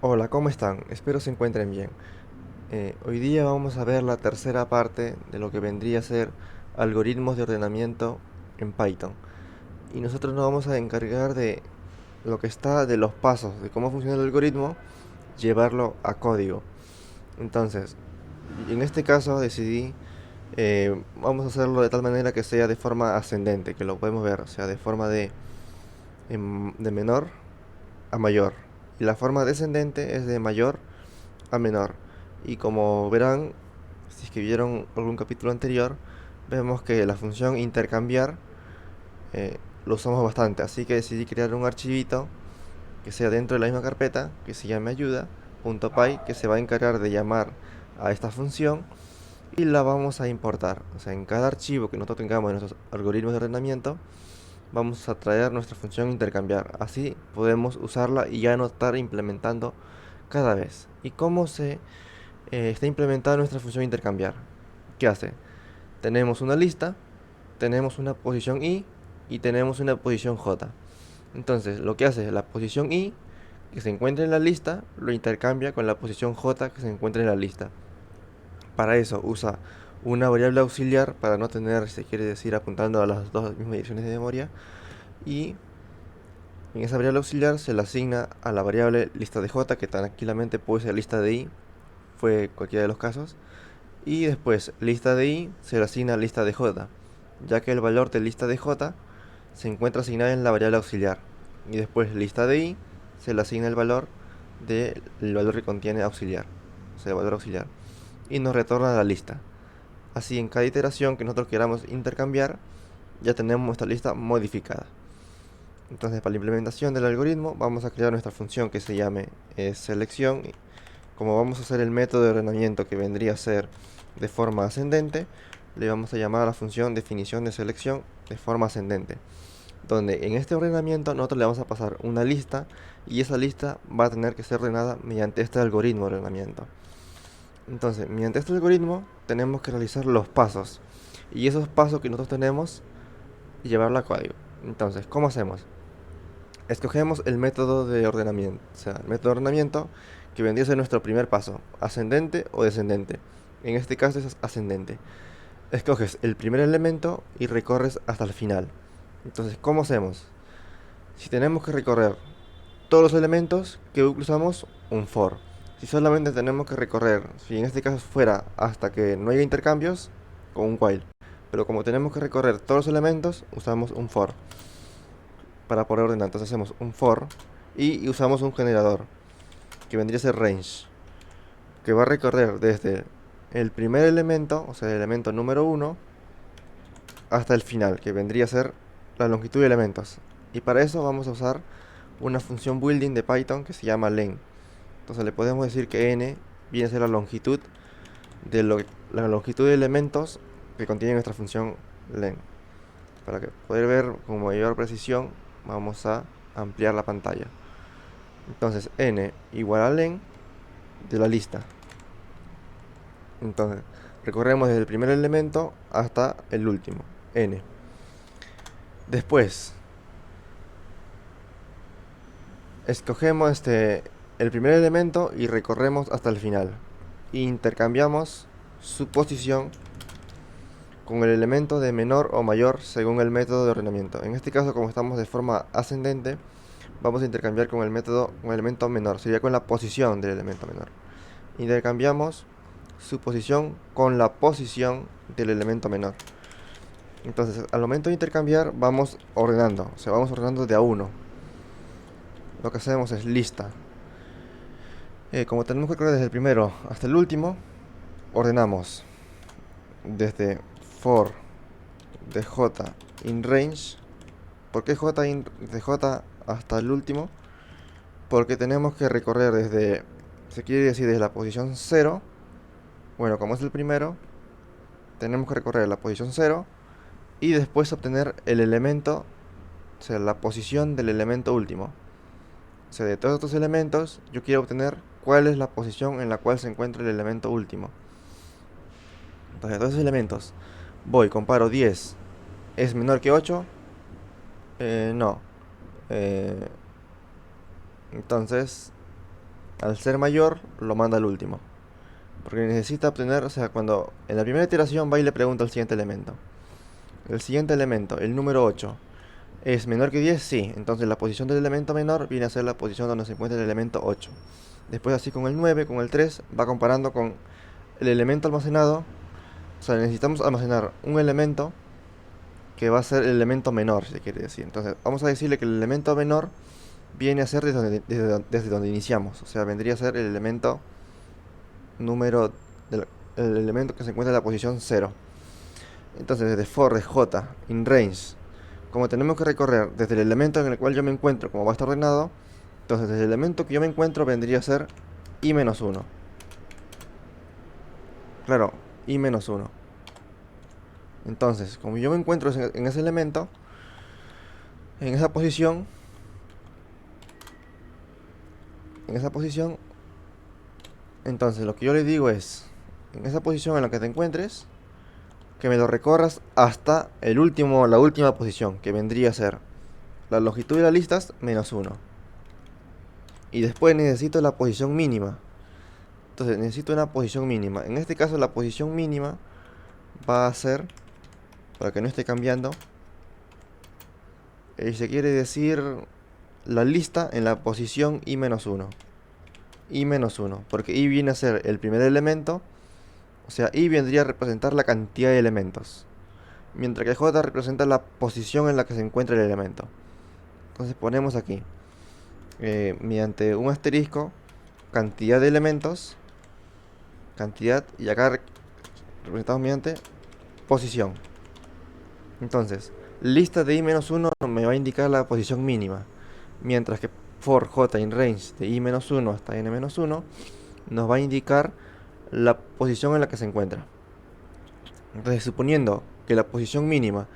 Hola, ¿cómo están? Espero se encuentren bien. Hoy día vamos a ver la tercera parte de lo que vendría a ser algoritmos de ordenamiento en Python. Y nosotros nos vamos a encargar de lo que está de los pasos, de cómo funciona el algoritmo, llevarlo a código. Entonces, en este caso decidí, vamos a hacerlo de tal manera que sea de forma ascendente, que lo podemos ver, o sea, de forma de menor a mayor. Y la forma descendente es de mayor a menor. Y como verán, si es que vieron algún capítulo anterior, vemos que la función intercambiar lo usamos bastante. Así que decidí crear un archivito que sea dentro de la misma carpeta, que se llame ayuda.py, que se va a encargar de llamar a esta función y la vamos a importar. O sea, en cada archivo que nosotros tengamos en nuestros algoritmos de ordenamiento, vamos a traer nuestra función intercambiar. Así podemos usarla y ya no estar implementando cada vez. ¿Y cómo se está implementada nuestra función intercambiar? ¿Qué hace? Tenemos una lista, tenemos una posición i y tenemos una posición j. Entonces, lo que hace es la posición i que se encuentra en la lista lo intercambia con la posición j que se encuentra en la lista. Para eso usa una variable auxiliar para no tener, si quiere decir, apuntando a las dos mismas direcciones de memoria. Y en esa variable auxiliar se la asigna a la variable lista de j, que tranquilamente puede ser lista de i, fue cualquiera de los casos. Y después lista de i se le asigna a lista de j, ya que el valor de lista de j se encuentra asignado en la variable auxiliar. Y después lista de i se le asigna el valor del valor que contiene auxiliar, o sea, el valor auxiliar. Y nos retorna la lista. Así en cada iteración que nosotros queramos intercambiar, ya tenemos nuestra lista modificada. Entonces, para la implementación del algoritmo, vamos a crear nuestra función que se llame selección. Como vamos a hacer el método de ordenamiento que vendría a ser de forma ascendente, le vamos a llamar a la función definición de selección de forma ascendente, donde en este ordenamiento nosotros le vamos a pasar una lista y esa lista va a tener que ser ordenada mediante este algoritmo de ordenamiento. Entonces, mediante este algoritmo tenemos que realizar los pasos y esos pasos que nosotros tenemos llevarlo a código. Entonces, ¿cómo hacemos? Escogemos el método de ordenamiento, o sea, el método de ordenamiento que vendría a ser nuestro primer paso, ascendente o descendente. En este caso es ascendente. Escoges el primer elemento y recorres hasta el final. Entonces, ¿cómo hacemos? Si tenemos que recorrer todos los elementos que usamos, un for. Si solamente tenemos que recorrer, si en este caso fuera hasta que no haya intercambios, con un while. Pero como tenemos que recorrer todos los elementos, usamos un for para poder ordenar. Entonces hacemos un for y usamos un generador que vendría a ser range, que va a recorrer desde el primer elemento, o sea, el elemento número uno, hasta el final, que vendría a ser la longitud de elementos. Y para eso vamos a usar una función building de Python que se llama len. Entonces le podemos decir que n viene a ser la longitud la longitud de elementos que contiene nuestra función len. Para que poder ver con mayor precisión, vamos a ampliar la pantalla. Entonces n igual a len de la lista. Entonces recorremos desde el primer elemento hasta el último, n. Después escogemos el primer elemento y recorremos hasta el final. Intercambiamos su posición con el elemento de menor o mayor según el método de ordenamiento. En este caso, como estamos de forma ascendente, vamos a intercambiar con con el elemento menor, sería con la posición del elemento menor. Intercambiamos su posición con la posición del elemento menor. Entonces, al momento de intercambiar, vamos ordenando, o sea, vamos ordenando de a uno. Lo que hacemos es lista. Como tenemos que correr desde el primero hasta el último, ordenamos desde for de j in range. ¿Por qué de j hasta el último? Porque tenemos que recorrer desde, se quiere decir desde la posición cero. Bueno, como es el primero, tenemos que recorrer la posición cero y después obtener el elemento, o sea, la posición del elemento último. O sea, de todos estos elementos, yo quiero obtener cuál es la posición en la cual se encuentra el elemento último. Entonces, de todos esos elementos, comparo 10, ¿es menor que 8? No. Eh, entonces, al ser mayor, lo manda al último. Porque necesita obtener, o sea, cuando en la primera iteración va y le pregunta al siguiente elemento. El siguiente elemento, el número 8, ¿es menor que 10? Sí. Entonces la posición del elemento menor viene a ser la posición donde se encuentra el elemento 8. Después así con el 9, con el 3, va comparando con el elemento almacenado. O sea, necesitamos almacenar un elemento que va a ser el elemento menor, si quiere decir. Entonces vamos a decirle que el elemento menor viene a ser desde donde iniciamos. O sea, vendría a ser el elemento número el elemento que se encuentra en la posición 0. Entonces desde for de j in range, como tenemos que recorrer desde el elemento en el cual yo me encuentro, como va a estar ordenado, entonces desde el elemento que yo me encuentro vendría a ser i-1. Claro, i-1. Entonces, como yo me encuentro en ese elemento, en esa posición, entonces lo que yo le digo es, en esa posición en la que te encuentres, que me lo recorras hasta la última posición, que vendría a ser la longitud de las listas menos 1. Y después necesito la posición mínima. Entonces necesito una posición mínima. En este caso la posición mínima va a ser, para que no esté cambiando, se quiere decir la lista en la posición i-1. i-1, porque i viene a ser el primer elemento. O sea, i vendría a representar la cantidad de elementos, mientras que j representa la posición en la que se encuentra el elemento. Entonces ponemos aquí, mediante un asterisco, cantidad de elementos, cantidad, y acá representamos mediante posición. Entonces, lista de i-1 me va a indicar la posición mínima, mientras que for j in range de i-1 hasta n-1 nos va a indicar la posición en la que se encuentra. Entonces, suponiendo que la posición mínima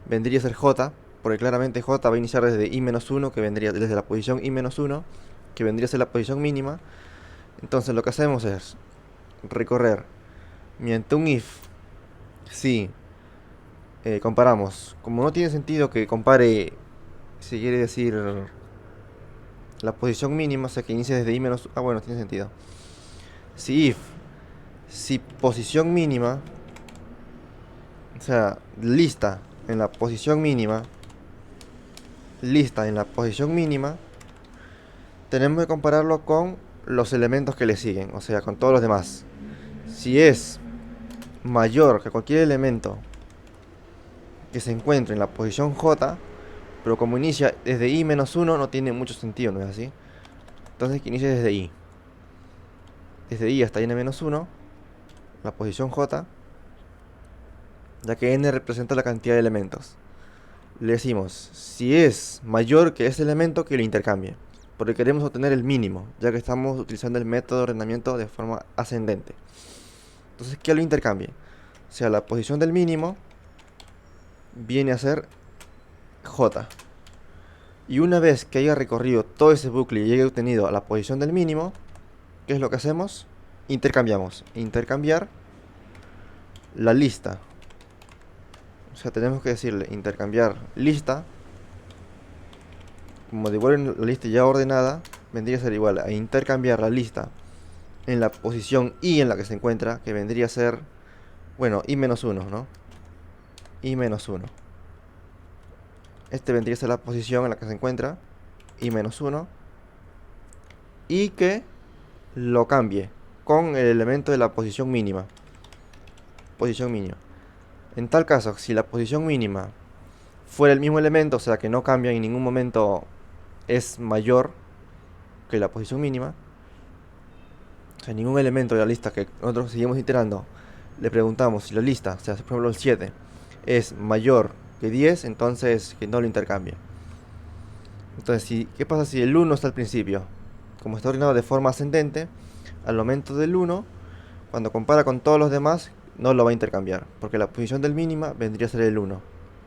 vendría a ser j, porque claramente j va a iniciar desde i-1, que vendría desde la posición i-1, que vendría a ser la posición mínima. Entonces lo que hacemos es recorrer mediante un if. Si comparamos, como no tiene sentido que compare, si quiere decir la posición mínima, o sea que inicie desde i-1, bueno, tiene sentido. Si posición mínima, o sea, lista en la posición mínima, tenemos que compararlo con los elementos que le siguen, o sea, con todos los demás. Si es mayor que cualquier elemento que se encuentre en la posición j, pero como inicia desde i-1 no tiene mucho sentido, ¿no es así? Entonces que inicie desde i. Desde i hasta n-1, la posición j, ya que n representa la cantidad de elementos. Le decimos, si es mayor que ese elemento, que lo intercambie, porque queremos obtener el mínimo, ya que estamos utilizando el método de ordenamiento de forma ascendente. Entonces, que lo intercambie. O sea, la posición del mínimo viene a ser j. Y una vez que haya recorrido todo ese bucle y haya obtenido la posición del mínimo, ¿qué es lo que hacemos? Intercambiamos. Intercambiar la lista. O sea, tenemos que decirle intercambiar lista. Como devuelven la lista ya ordenada, vendría a ser igual a intercambiar la lista en la posición i en la que se encuentra, que vendría a ser, bueno, i-1, ¿no? i-1. Este vendría a ser la posición en la que se encuentra, i-1, y que lo cambie con el elemento de la posición mínima. En tal caso, si la posición mínima fuera el mismo elemento, o sea que no cambia en ningún momento, es mayor que la posición mínima, o sea, ningún elemento de la lista que nosotros seguimos iterando, le preguntamos si la lista, o sea, por ejemplo el 7, es mayor que 10, entonces que no lo intercambie. Entonces, ¿qué pasa si el 1 está al principio? Como está ordenado de forma ascendente, al momento del 1, cuando compara con todos los demás, no lo va a intercambiar, porque la posición del mínima vendría a ser el 1.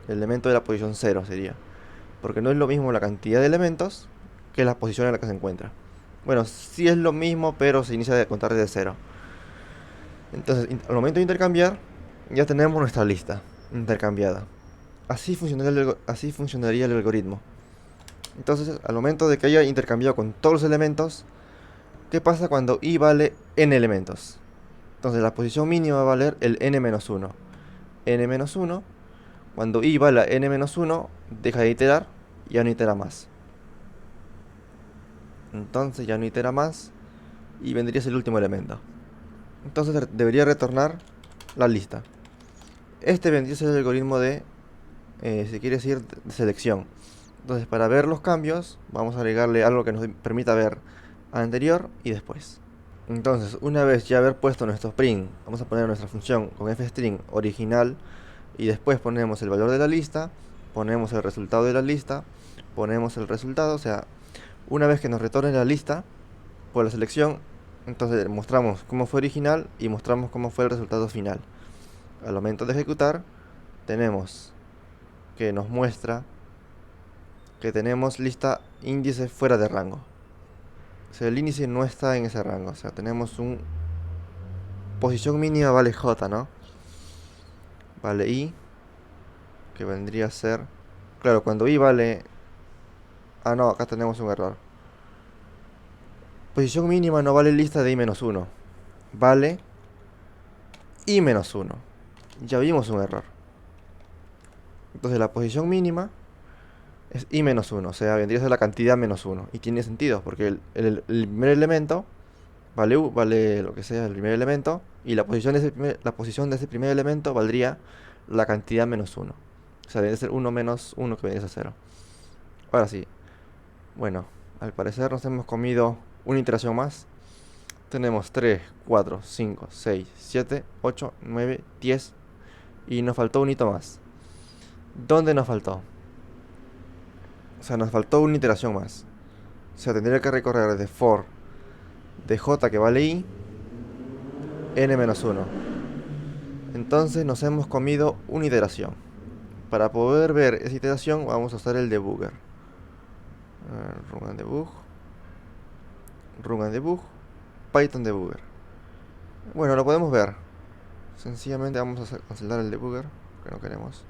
El elemento de la posición 0 sería. Porque no es lo mismo la cantidad de elementos que la posición en la que se encuentra. Bueno, sí es lo mismo, pero se inicia a contar desde 0. Entonces, al momento de intercambiar, ya tenemos nuestra lista intercambiada. Así funcionaría el algoritmo. Entonces, al momento de que haya intercambiado con todos los elementos, ¿Qué pasa cuando i vale n elementos? Entonces la posición mínima va a valer el n-1. n-1, cuando i vale a n-1, deja de iterar y ya no itera más. Entonces ya no itera más y vendría a ser el último elemento. Entonces debería retornar la lista. Este vendría a ser el algoritmo de, si quiere decir, de selección. Entonces, para ver los cambios, vamos a agregarle algo que nos permita ver anterior y después. Entonces, una vez ya haber puesto nuestro print, vamos a poner nuestra función con fstring original y después ponemos el valor de la lista, ponemos el resultado de la lista, ponemos el resultado, o sea, una vez que nos retorne la lista por la selección, entonces mostramos cómo fue original y mostramos cómo fue el resultado final. Al momento de ejecutar, tenemos que nos muestra que tenemos lista índice fuera de rango. O sea, el índice no está en ese rango. O sea, tenemos un posición mínima vale j, ¿no? Vale i, que vendría a ser... Claro, cuando i vale... Ah, no, acá tenemos un error. Posición mínima no vale lista de i-1. Vale i-1. Ya vimos un error. Entonces la posición mínima es i-1, o sea, vendría a ser la cantidad menos 1. Y tiene sentido, porque el primer elemento vale vale lo que sea el primer elemento, y la posición de ese primer elemento valdría la cantidad menos 1. O sea, debe ser 1 menos 1, que vendría a ser 0. Ahora sí. Bueno, al parecer nos hemos comido una iteración más. Tenemos 3, 4, 5, 6, 7, 8, 9, 10. Y nos faltó un hito más. ¿Dónde nos faltó? O sea, nos faltó una iteración más. O sea, tendría que recorrer de for de j que vale i, n-1. Entonces nos hemos comido una iteración. Para poder ver esa iteración vamos a usar el debugger. Run and debug. Run and debug. Python debugger. Bueno, lo podemos ver. Sencillamente vamos a cancelar el debugger, que no queremos.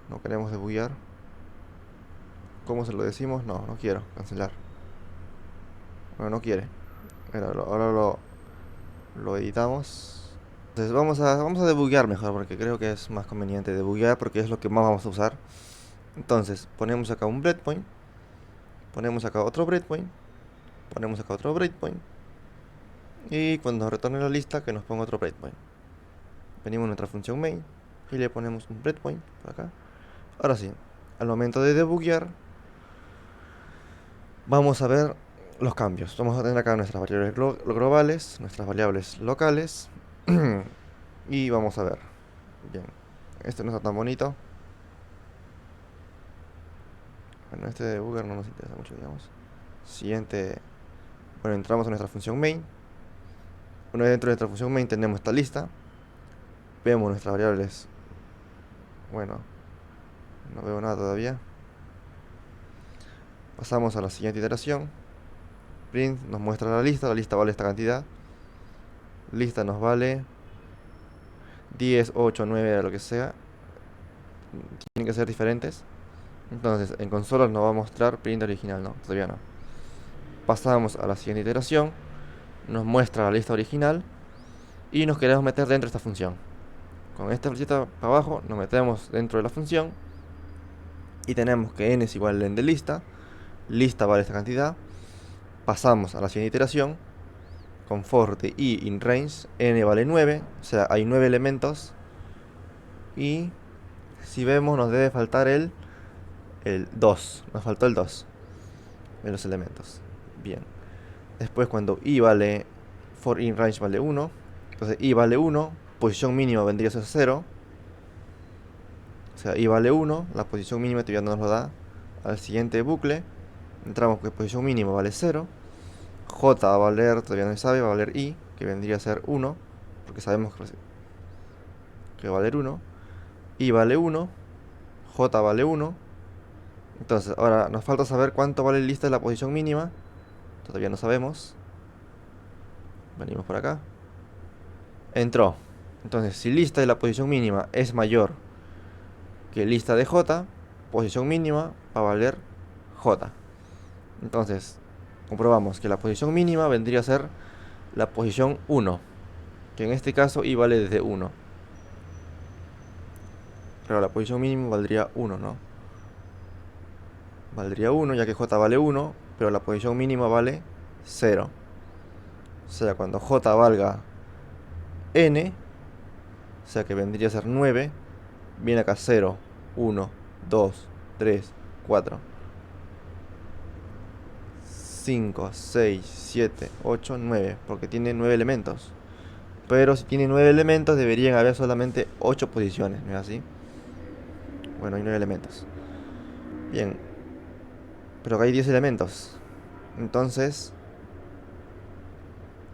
No queremos debuguear. ¿Cómo se lo decimos? No, no quiero cancelar. Bueno, no quiere. Ahora lo editamos. Entonces vamos a debuguear mejor, porque creo que es más conveniente debuguear, porque es lo que más vamos a usar. Entonces ponemos acá un breakpoint, ponemos acá otro breakpoint, ponemos acá otro breakpoint, y cuando nos retorne la lista que nos ponga otro breakpoint. Venimos a nuestra función main y le ponemos un breakpoint por acá. Ahora sí, al momento de debuguear vamos a ver los cambios. Vamos a tener acá nuestras variables globales, nuestras variables locales y vamos a ver. Bien, este no está tan bonito. Bueno, este debugger no nos interesa mucho, digamos. Siguiente. Bueno, entramos a nuestra función main. Una vez dentro de nuestra función main tenemos esta lista. Vemos nuestras variables. Bueno, no veo nada todavía. Pasamos a la siguiente iteración. Print nos muestra la lista vale esta cantidad. Lista nos vale 10, 8, 9, lo que sea. Tienen que ser diferentes. Entonces, en consola nos va a mostrar print original, no, todavía no. Pasamos a la siguiente iteración. Nos muestra la lista original. Y nos queremos meter dentro de esta función. Con esta flechita para abajo nos metemos dentro de la función. Y tenemos que n es igual a len de lista. Lista vale esta cantidad. Pasamos a la siguiente iteración. Con for de i in range, n vale 9. O sea, hay 9 elementos. Y si vemos nos debe faltar el 2. Nos faltó el 2 de los elementos. Bien. Después cuando i vale, for in range vale 1. Entonces i vale 1. Posición mínima vendría a ser 0. O sea, i vale 1. La posición mínima todavía no nos lo da. Al siguiente bucle entramos que posición mínima vale 0. J va a valer, todavía no se sabe, va a valer i, que vendría a ser 1. Porque sabemos que va a valer 1. I vale 1. J vale 1. Entonces, ahora nos falta saber cuánto vale lista de la posición mínima. Todavía no sabemos. Venimos por acá. Entró. Entonces, si lista de la posición mínima es mayor que lista de J, posición mínima va a valer J. Entonces, comprobamos que la posición mínima vendría a ser la posición 1, que en este caso i vale desde 1. Pero la posición mínima valdría 1, ¿no? Valdría 1 ya que j vale 1, pero la posición mínima vale 0. O sea, cuando j valga n, o sea que vendría a ser 9, viene acá 0, 1, 2, 3, 4, 5, 6, 7, 8, 9, porque tiene 9 elementos. Pero si tiene 9 elementos deberían haber solamente 8 posiciones, ¿no es así? Bueno, hay 9 elementos. Bien, pero acá hay 10 elementos. Entonces,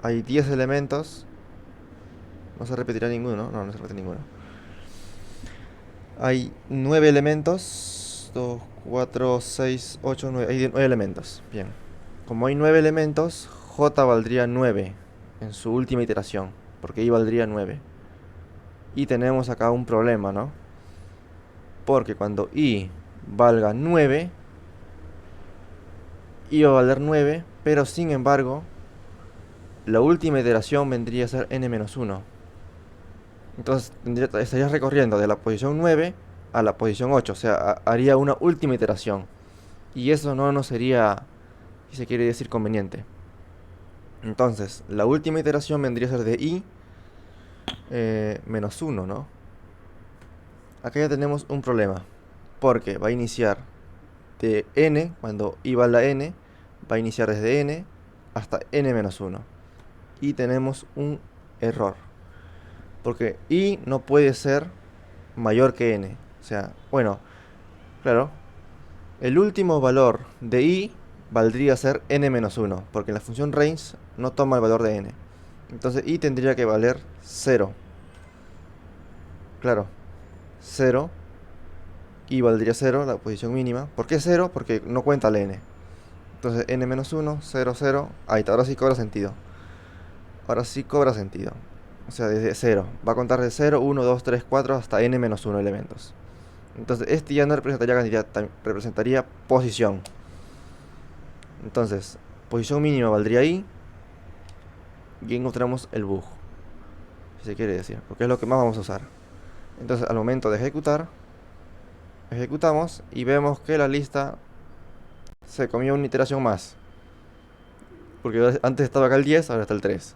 hay 10 elementos. No se repetirá ninguno, no, no se repite ninguno. Hay 9 elementos. 2, 4, 6, 8, 9. Hay 9 elementos. Bien. Como hay 9 elementos, j valdría 9 en su última iteración, porque i valdría 9. Y tenemos acá un problema, ¿no? Porque cuando i valga 9, i va a valer 9, pero sin embargo, la última iteración vendría a ser n-1. Entonces estarías recorriendo de la posición 9 a la posición 8, o sea, haría una última iteración. Y eso no nos sería, si se quiere decir, conveniente. Entonces, la última iteración vendría a ser de i menos 1, ¿no? Acá ya tenemos un problema, porque va a iniciar de n, cuando i valga n, va a iniciar desde n hasta n-1. Y tenemos un error, porque i no puede ser mayor que n. O sea, bueno, claro, el último valor de i valdría ser n-1, porque la función range no toma el valor de n. Entonces i tendría que valer 0. Claro, 0. I valdría 0, la posición mínima. ¿Por qué 0? Porque no cuenta el n. Entonces n-1, 0, 0. Ahí está, ahora sí cobra sentido. Ahora sí cobra sentido. O sea, desde 0. Va a contar de 0, 1, 2, 3, 4 hasta n-1 elementos. Entonces este ya no representaría cantidad, representaría posición. Entonces, posición mínima valdría i. Y encontramos el bug, si se quiere decir, porque es lo que más vamos a usar. Entonces al momento de ejecutar, ejecutamos y vemos que la lista se comió una iteración más. Porque antes estaba acá el 10, ahora está el 3.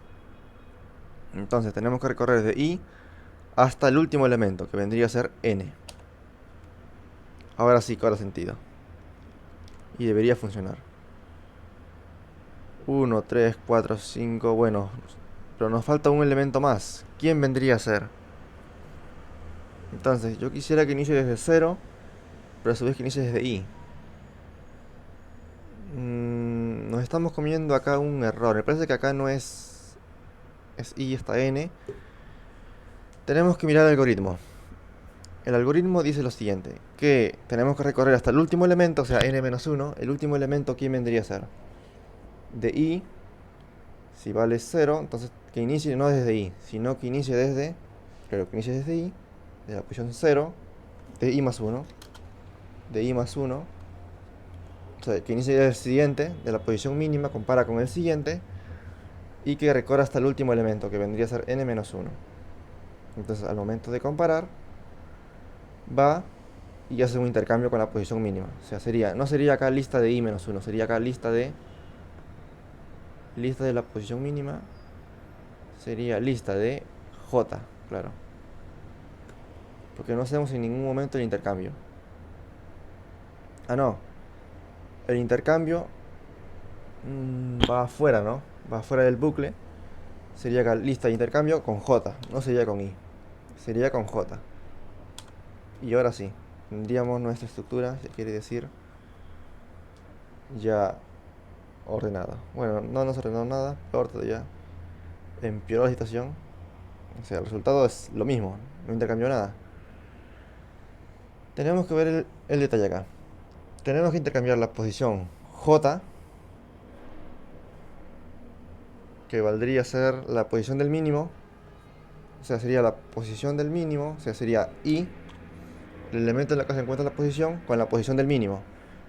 Entonces tenemos que recorrer de i hasta el último elemento, que vendría a ser n. Ahora sí cobra sentido. Y debería funcionar. 1, 3, 4, 5, bueno. Pero nos falta un elemento más. ¿Quién vendría a ser? Entonces, yo quisiera que inicie desde 0, pero a su vez que inicie desde i. Nos estamos comiendo acá un error. Me parece que acá no es i hasta n. Tenemos que mirar el algoritmo. El algoritmo dice lo siguiente, que tenemos que recorrer hasta el último elemento, o sea, n-1. El último elemento, ¿quién vendría a ser? De i, si vale 0, entonces que inicie no desde i, sino que inicie desde, claro, que inicie desde i, de la posición 0, de i más 1, de i más 1, o sea, que inicie desde el siguiente, de la posición mínima, compara con el siguiente, y que recorra hasta el último elemento, que vendría a ser n-1. Entonces, al momento de comparar, va y hace un intercambio con la posición mínima. O sea, no sería acá lista de i menos 1, sería acá lista de la posición mínima, sería lista de j, claro. Porque no hacemos en ningún momento el intercambio. Ah, no. El intercambio va afuera, ¿no? Va afuera del bucle. Sería acá lista de intercambio con j, no sería con i. Sería con j. Y ahora sí, tendríamos nuestra estructura, se quiere decir, ya ordenada. Bueno, no nos ordenó nada, peor todavía. Empeoró la situación. O sea, el resultado es lo mismo, no intercambió nada. Tenemos que ver el detalle acá. Tenemos que intercambiar la posición j, que valdría ser la posición del mínimo. O sea, sería la posición del mínimo, o sea, sería i, el elemento en el que se encuentra la posición, con la posición del mínimo.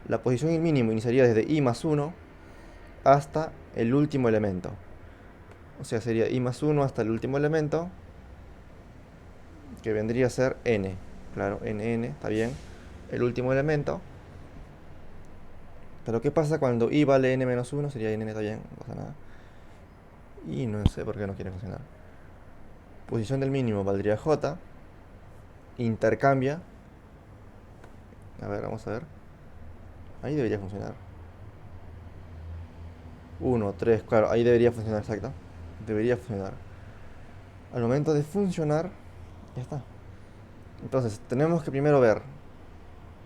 La posición del mínimo iniciaría desde i más 1 hasta el último elemento. O sea, sería i más 1 hasta el último elemento, que vendría a ser n. Claro, n, está bien. El último elemento. Pero ¿qué pasa cuando i vale n menos 1? Sería n, está bien, no pasa nada. Y no sé por qué no quiere funcionar. Posición del mínimo valdría j. Intercambia. A ver, vamos a ver. Ahí debería funcionar. 1, 3, claro, ahí debería funcionar, exacto. Debería funcionar. Al momento de funcionar, ya está. Entonces, tenemos que primero ver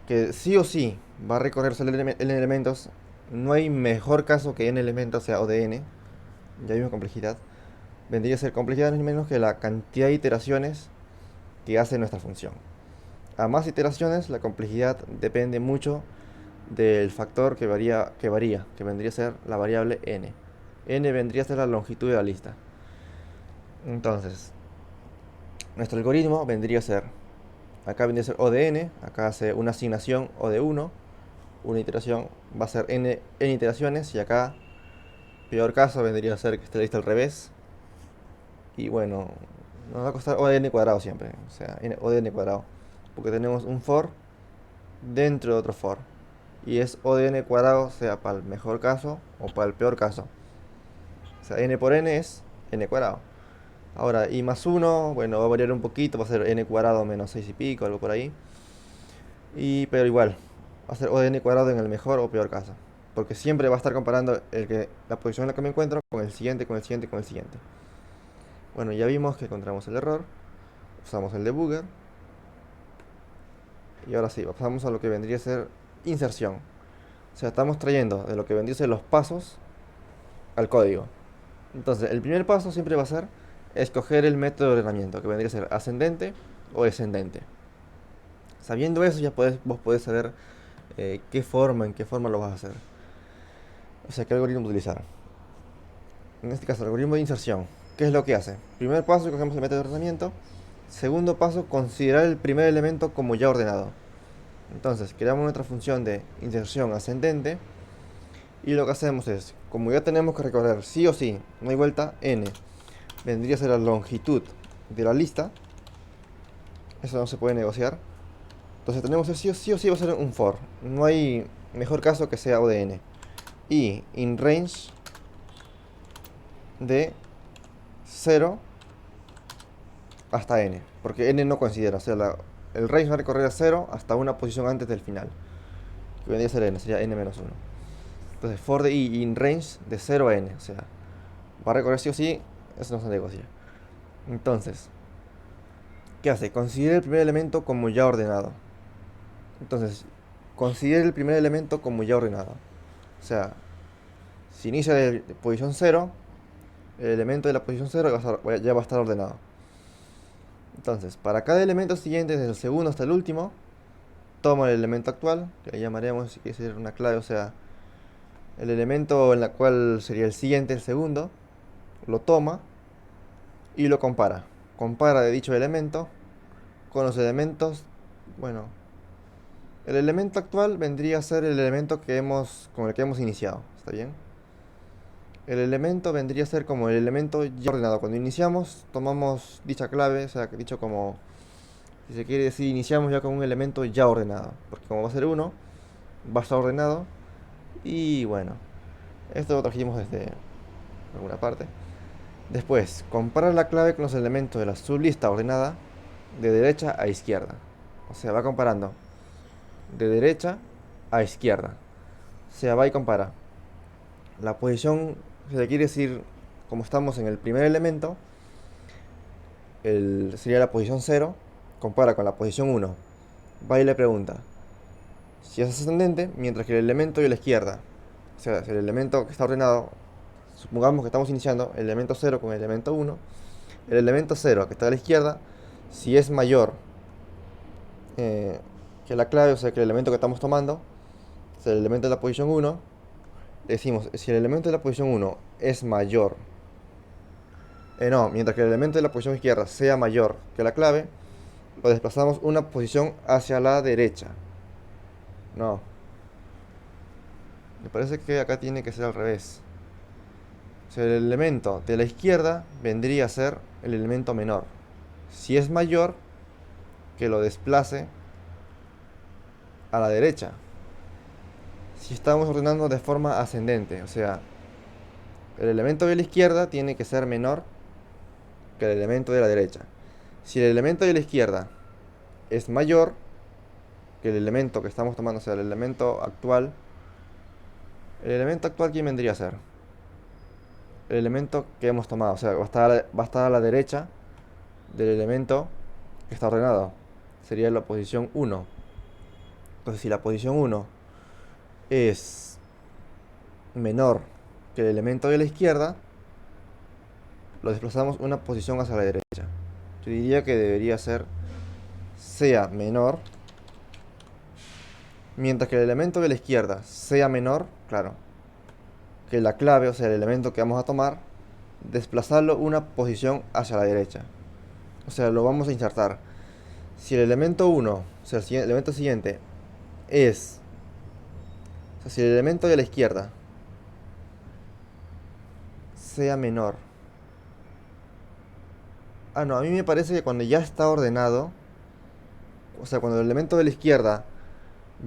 que sí o sí va a recorrer solo n elementos. No hay mejor caso que n elementos sea O de n. Ya vimos complejidad. Vendría a ser complejidad ni menos que la cantidad de iteraciones que hace nuestra función. A más iteraciones, la complejidad depende mucho del factor que varía, que vendría a ser la variable n. N vendría a ser la longitud de la lista. Entonces, nuestro algoritmo vendría a ser, acá vendría a ser O de n, acá hace una asignación O de 1, una iteración va a ser n iteraciones, y acá, peor caso, vendría a ser que esté la lista al revés. Y bueno, nos va a costar O de n cuadrado siempre, o sea, O de n cuadrado, porque tenemos un for dentro de otro for. Y es O de n cuadrado, sea para el mejor caso o para el peor caso. O sea, n por n es n cuadrado. Ahora, i más 1, bueno, va a variar un poquito, va a ser n cuadrado menos 6 y pico, algo por ahí. Pero igual, va a ser O de n cuadrado en el mejor o peor caso. Porque siempre va a estar comparando la posición en la que me encuentro con el siguiente, con el siguiente, con el siguiente. Bueno, ya vimos que encontramos el error. Usamos el debugger. Y ahora sí, pasamos a lo que vendría a ser inserción. O sea, estamos trayendo de lo que vendría a ser los pasos al código. Entonces, el primer paso siempre va a ser escoger el método de ordenamiento, que vendría a ser ascendente o descendente. Sabiendo eso, ya vos podés saber en qué forma lo vas a hacer. O sea, qué algoritmo utilizar. En este caso, el algoritmo de inserción. ¿Qué es lo que hace? Primer paso, cogemos el método de ordenamiento. Segundo paso, considerar el primer elemento como ya ordenado. Entonces, creamos nuestra función de inserción ascendente. Y lo que hacemos es, como ya tenemos que recorrer sí o sí, no hay vuelta, n vendría a ser la longitud de la lista. Eso no se puede negociar. Entonces tenemos el sí o sí va a ser un for. No hay mejor caso que sea O de n. Y in range de 0 hasta n. Porque n no considera. O sea, el range va a recorrer a 0 hasta una posición antes del final. Que vendría a ser n, sería n menos 1. Entonces for de i in range de 0 a n. O sea, va a recorrer sí o sí, eso no se negocia. Entonces, ¿qué hace? Considera el primer elemento como ya ordenado. Entonces, considera el primer elemento como ya ordenado. O sea, si inicia de posición 0, el elemento de la posición 0 ya va a estar ordenado. Entonces, para cada elemento siguiente, desde el segundo hasta el último, toma el elemento actual, que le llamaremos, si quiere ser una clave, o sea, el elemento en la cual sería el siguiente, el segundo, lo toma y lo compara. Compara de dicho elemento con los elementos, bueno, el elemento actual vendría a ser el elemento con el que hemos iniciado, ¿está bien? El elemento vendría a ser como el elemento ya ordenado. Cuando iniciamos, tomamos dicha clave, o sea, dicho como, si se quiere decir, iniciamos ya con un elemento ya ordenado. Porque como va a ser 1, va a estar ordenado. Y bueno, esto lo trajimos desde alguna parte. Después, comparar la clave con los elementos de la sublista ordenada de derecha a izquierda. O sea, va comparando de derecha a izquierda. O sea, va y compara la posición, si se quiere decir, como estamos en el primer elemento, sería la posición 0, compara con la posición 1, va y le pregunta si es ascendente, mientras que el elemento de la izquierda, o sea, si el elemento que está ordenado, supongamos que estamos iniciando el elemento 0 con el elemento 1, el elemento 0 que está a la izquierda, si es mayor que la clave, o sea, que el elemento que estamos tomando, o sea, el elemento de la posición 1, decimos, si el elemento de la posición 1 es mayor, no, mientras que el elemento de la posición izquierda sea mayor que la clave, lo desplazamos una posición hacia la derecha. No. Me parece que acá tiene que ser al revés. O sea, el elemento de la izquierda vendría a ser el elemento menor. Si es mayor, que lo desplace a la derecha. Si estamos ordenando de forma ascendente, o sea, el elemento de la izquierda tiene que ser menor que el elemento de la derecha. Si el elemento de la izquierda es mayor que el elemento que estamos tomando, o sea, el elemento actual, ¿quién vendría a ser? El elemento que hemos tomado, o sea, va a estar a la derecha del elemento que está ordenado. Sería la posición 1. Entonces, si la posición 1 es menor que el elemento de la izquierda, lo desplazamos una posición hacia la derecha. Yo diría que debería ser sea menor, mientras que el elemento de la izquierda sea menor, claro, que la clave, o sea, el elemento que vamos a tomar, desplazarlo una posición hacia la derecha. O sea, lo vamos a insertar. Si el elemento 1, o sea, el elemento siguiente, es... O sea, si el elemento de la izquierda sea menor. Ah, no, a mí me parece que cuando ya está ordenado, o sea, cuando el elemento de la izquierda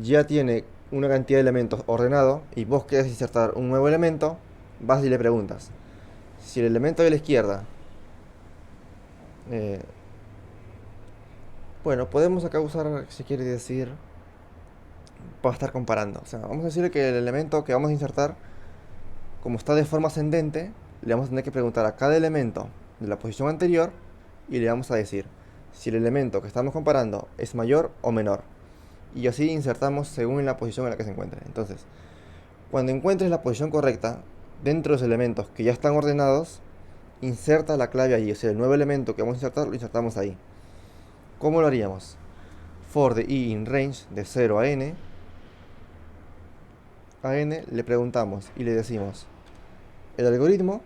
ya tiene una cantidad de elementos ordenado y vos querés insertar un nuevo elemento, vas y le preguntas. Si el elemento de la izquierda... eh, bueno, podemos acá usar, si quiere decir, para estar comparando. O sea, vamos a decir que el elemento que vamos a insertar, como está de forma ascendente, le vamos a tener que preguntar a cada elemento de la posición anterior y le vamos a decir si el elemento que estamos comparando es mayor o menor. Y así insertamos según la posición en la que se encuentre. Entonces, cuando encuentres la posición correcta, dentro de los elementos que ya están ordenados, inserta la clave ahí. O sea, el nuevo elemento que vamos a insertar lo insertamos ahí. ¿Cómo lo haríamos? For the i in range de 0 a n le preguntamos y le decimos el algoritmo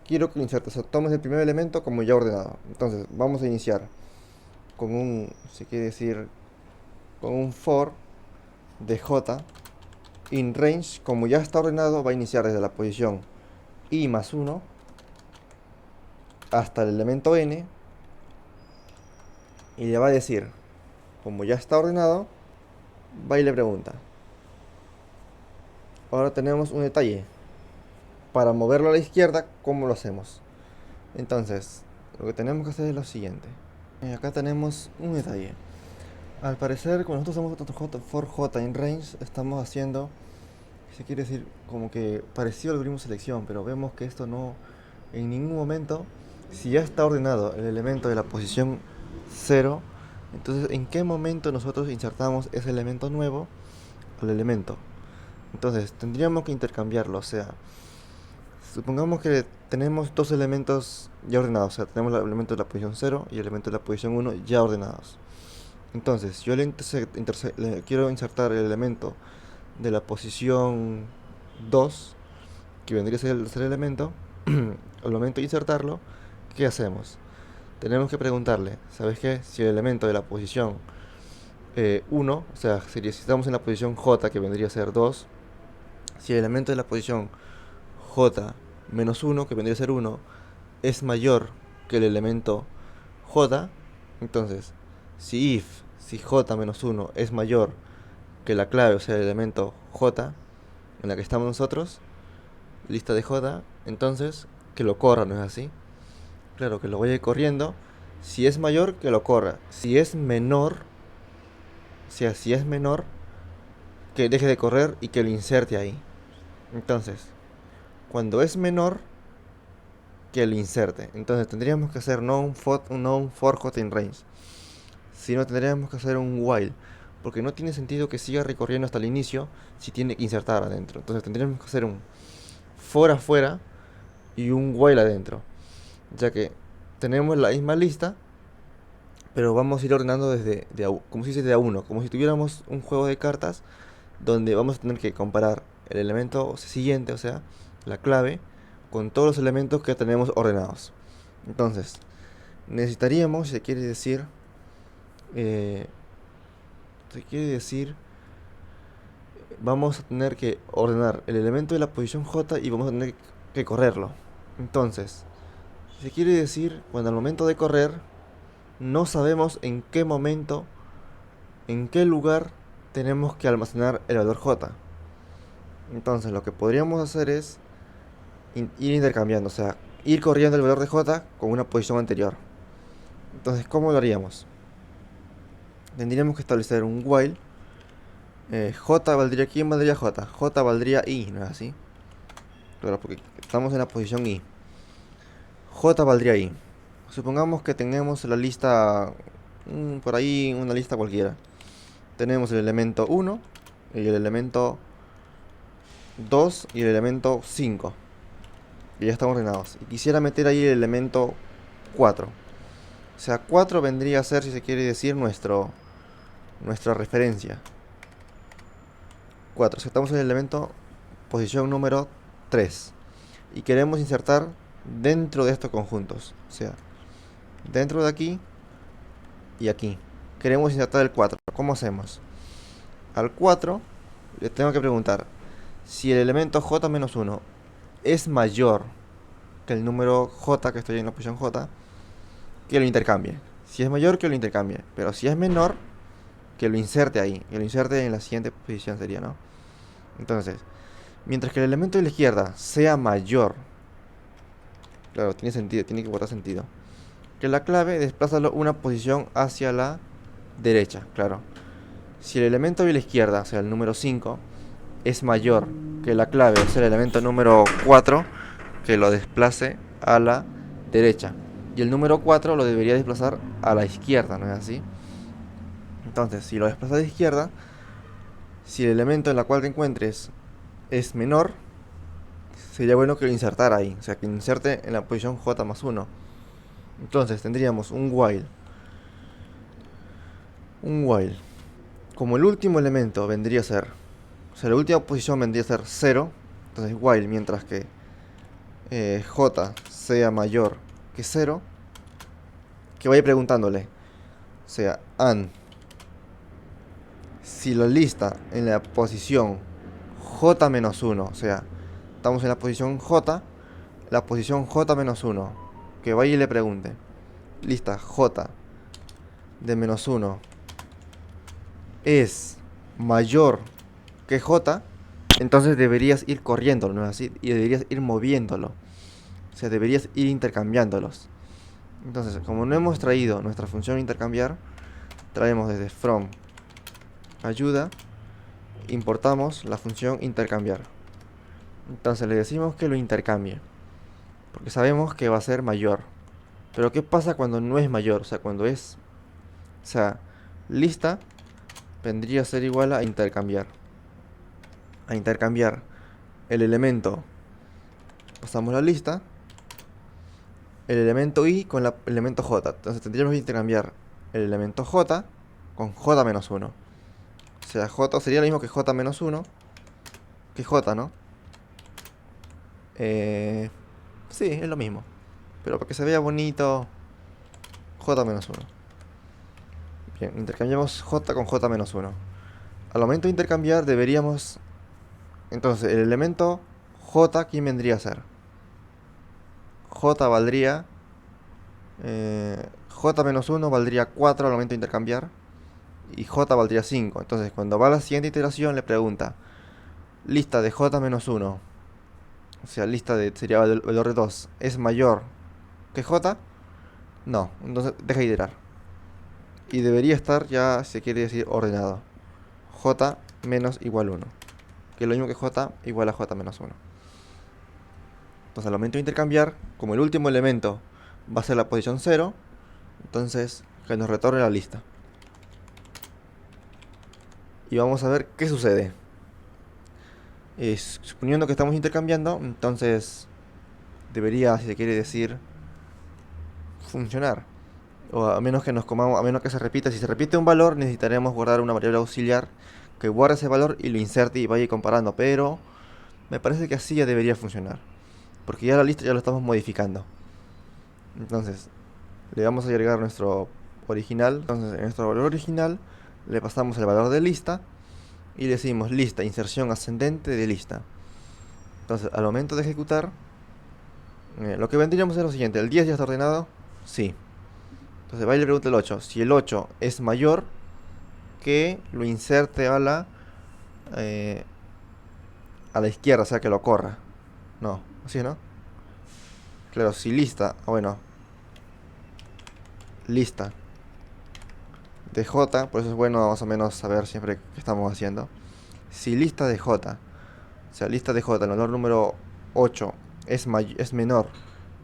quiero que lo insertes, o sea, tomes el primer elemento como ya ordenado. Entonces vamos a iniciar con un, si quiere decir, con un for de j in range, como ya está ordenado, va a iniciar desde la posición i más 1 hasta el elemento n y le va a decir, como ya está ordenado, va y le pregunta. Ahora tenemos un detalle. Para moverlo a la izquierda, ¿cómo lo hacemos? Entonces, lo que tenemos que hacer es lo siguiente. Acá tenemos un detalle. Al parecer, cuando nosotros usamos for j in range, estamos haciendo, se quiere decir, como que parecido al algoritmo de selección, pero vemos que esto no, en ningún momento, si ya está ordenado el elemento de la posición 0, entonces, ¿en qué momento nosotros insertamos ese elemento nuevo al elemento? Entonces, tendríamos que intercambiarlo, o sea, supongamos que tenemos dos elementos ya ordenados, o sea, tenemos el elemento de la posición 0 y el elemento de la posición 1 ya ordenados. Entonces, yo le quiero insertar el elemento de la posición 2, que vendría a ser el tercer elemento. Al momento de insertarlo, ¿qué hacemos? Tenemos que preguntarle, ¿sabes qué? Si el elemento de la posición 1, o sea, si estamos en la posición j, que vendría a ser 2, si el elemento de la posición j menos 1, que vendría a ser 1, es mayor que el elemento j, entonces, si j menos 1 es mayor que la clave, o sea, el elemento j en la que estamos nosotros, lista de j, entonces que lo corra, ¿no es así? Claro, que lo vaya corriendo. Si es mayor, que lo corra. Si es menor, o sea, si es menor, que deje de correr y que lo inserte ahí. Entonces, cuando es menor, que lo inserte. Entonces tendríamos que hacer no un for j in range, sino tendríamos que hacer un while, porque no tiene sentido que siga recorriendo hasta el inicio si tiene que insertar adentro. Entonces tendríamos que hacer un for afuera y un while adentro, ya que tenemos la misma lista, pero vamos a ir ordenando como si dice de a uno, como si tuviéramos un juego de cartas donde vamos a tener que comparar el elemento siguiente, o sea, la clave, con todos los elementos que tenemos ordenados. Entonces, necesitaríamos, eh, se quiere decir, vamos a tener que ordenar el elemento de la posición j y vamos a tener que que correrlo. Entonces, se quiere decir, cuando al momento de correr, no sabemos en qué momento, en qué lugar tenemos que almacenar el valor j. Entonces, lo que podríamos hacer es ir intercambiando, o sea, ir corriendo el valor de j con una posición anterior. Entonces, ¿cómo lo haríamos? Tendríamos que establecer un while. J valdría, ¿quién valdría j? J valdría i, ¿no es así? Claro, porque estamos en la posición i. J valdría i. Supongamos que tenemos la lista, por ahí una lista cualquiera. Tenemos el elemento 1, y el elemento 2 y el elemento 5. Y ya están ordenados. Y quisiera meter ahí el elemento 4. O sea, 4 vendría a ser, si se quiere decir, nuestra referencia. 4. Si estamos en el elemento posición número 3. Y queremos insertar dentro de estos conjuntos. O sea, dentro de aquí y aquí. Queremos insertar el 4. ¿Cómo hacemos? Al 4 le tengo que preguntar si el elemento j-1 es mayor que el número j, que estoy en la posición j, que lo intercambie. Si es mayor, que lo intercambie. Pero si es menor, que lo inserte ahí. Que lo inserte en la siguiente posición sería, ¿no? Entonces, mientras que el elemento de la izquierda sea mayor, claro, tiene sentido, tiene que guardar sentido, que la clave, desplázalo una posición hacia la derecha, claro. Si el elemento de la izquierda, o sea, el número 5, es mayor que la clave, o sea, el elemento número 4, que lo desplace a la derecha. Y el número 4 lo debería desplazar a la izquierda, ¿no es así? Entonces, si lo desplazas a la izquierda, si el elemento en la cual te encuentres es menor, sería bueno que lo insertara ahí, o sea, que inserte en la posición j+1. Entonces tendríamos un while. Un while. Como el último elemento vendría a ser, o sea, la última posición vendría a ser 0. Entonces while mientras que j sea mayor que 0, que vaya preguntándole, o sea, and, si la lista en la posición j-1, o sea, estamos en la posición j, la posición j-1, que vaya y le pregunte, lista j de -1 es mayor que j, entonces deberías ir corriéndolo, ¿no es así? Y deberías ir moviéndolo. O sea, deberías ir intercambiándolos. Entonces, como no hemos traído nuestra función intercambiar, traemos desde from ayuda, importamos la función intercambiar. Entonces le decimos que lo intercambie, porque sabemos que va a ser mayor. Pero ¿qué pasa cuando no es mayor? O sea, cuando es... O sea, lista vendría a ser igual a intercambiar. A intercambiar el elemento, pasamos la lista, el elemento i con el elemento j. Entonces tendríamos que intercambiar el elemento j con j-1. O sea, j sería lo mismo que j-1, que j, ¿no? Sí, es lo mismo. Pero para que se vea bonito, j-1. Bien, intercambiamos j con j-1. Al momento de intercambiar deberíamos... Entonces, el elemento j, ¿quién vendría a ser? J valdría... j-1 valdría 4 al momento de intercambiar. Y j valdría 5. Entonces, cuando va a la siguiente iteración, le pregunta, lista de j-1, o sea, lista de sería el valor de 2, ¿es mayor que j? No, entonces deja de iterar. Y debería estar ya, se quiere decir, ordenado. J menos igual 1. Que es lo mismo que J igual a J menos 1. Entonces al momento de intercambiar, como el último elemento va a ser la posición 0, entonces que nos retorne la lista. Y vamos a ver qué sucede. Suponiendo que estamos intercambiando, entonces debería, si se quiere decir, funcionar. O a menos que nos comamos, a menos que se repita. Si se repite un valor, necesitaremos guardar una variable auxiliar que guarde ese valor y lo inserte y vaya comparando. Pero me parece que así ya debería funcionar, porque ya la lista ya lo estamos modificando. Entonces le vamos a agregar nuestro original. Entonces en nuestro valor original le pasamos el valor de lista y le decimos lista, inserción ascendente de lista. Entonces al momento de ejecutar Lo que vendríamos es lo siguiente. ¿El 10 ya está ordenado? Sí. Entonces va y le pregunta el 8. Si el 8 es mayor, que lo inserte eh, a la izquierda, o sea, que lo corra. No, así, ¿no? Claro, si lista, bueno, lista de J, por eso es bueno más o menos saber siempre qué estamos haciendo. Si lista de J, o sea, lista de J, el valor número 8 es menor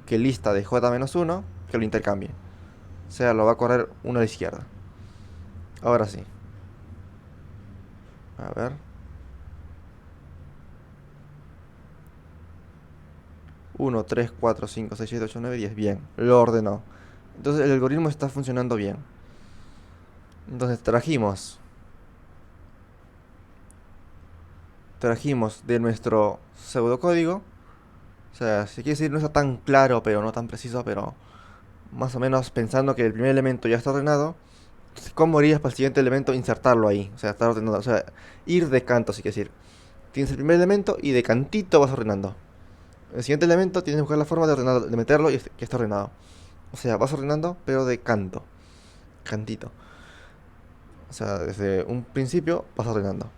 que lista de J menos 1, que lo intercambie. O sea, lo va a correr uno a la izquierda. Ahora sí. A ver. 1, 3, 4, 5, 6, 7, 8, 9, 10. Bien, lo ordenó. Entonces el algoritmo está funcionando bien. Entonces trajimos de nuestro pseudocódigo. O sea, si quiere decir no está tan claro, pero no tan preciso, pero más o menos pensando que el primer elemento ya está ordenado. Entonces, ¿cómo harías para el siguiente elemento insertarlo ahí? O sea, estar ordenado. O sea, ir de canto, si quiere decir. Tienes el primer elemento y de cantito vas ordenando. El siguiente elemento tienes que buscar la forma de ordenarlo, de meterlo y que esté ordenado. O sea, vas ordenando, pero de canto. Cantito. O sea, desde un principio vas ordenando.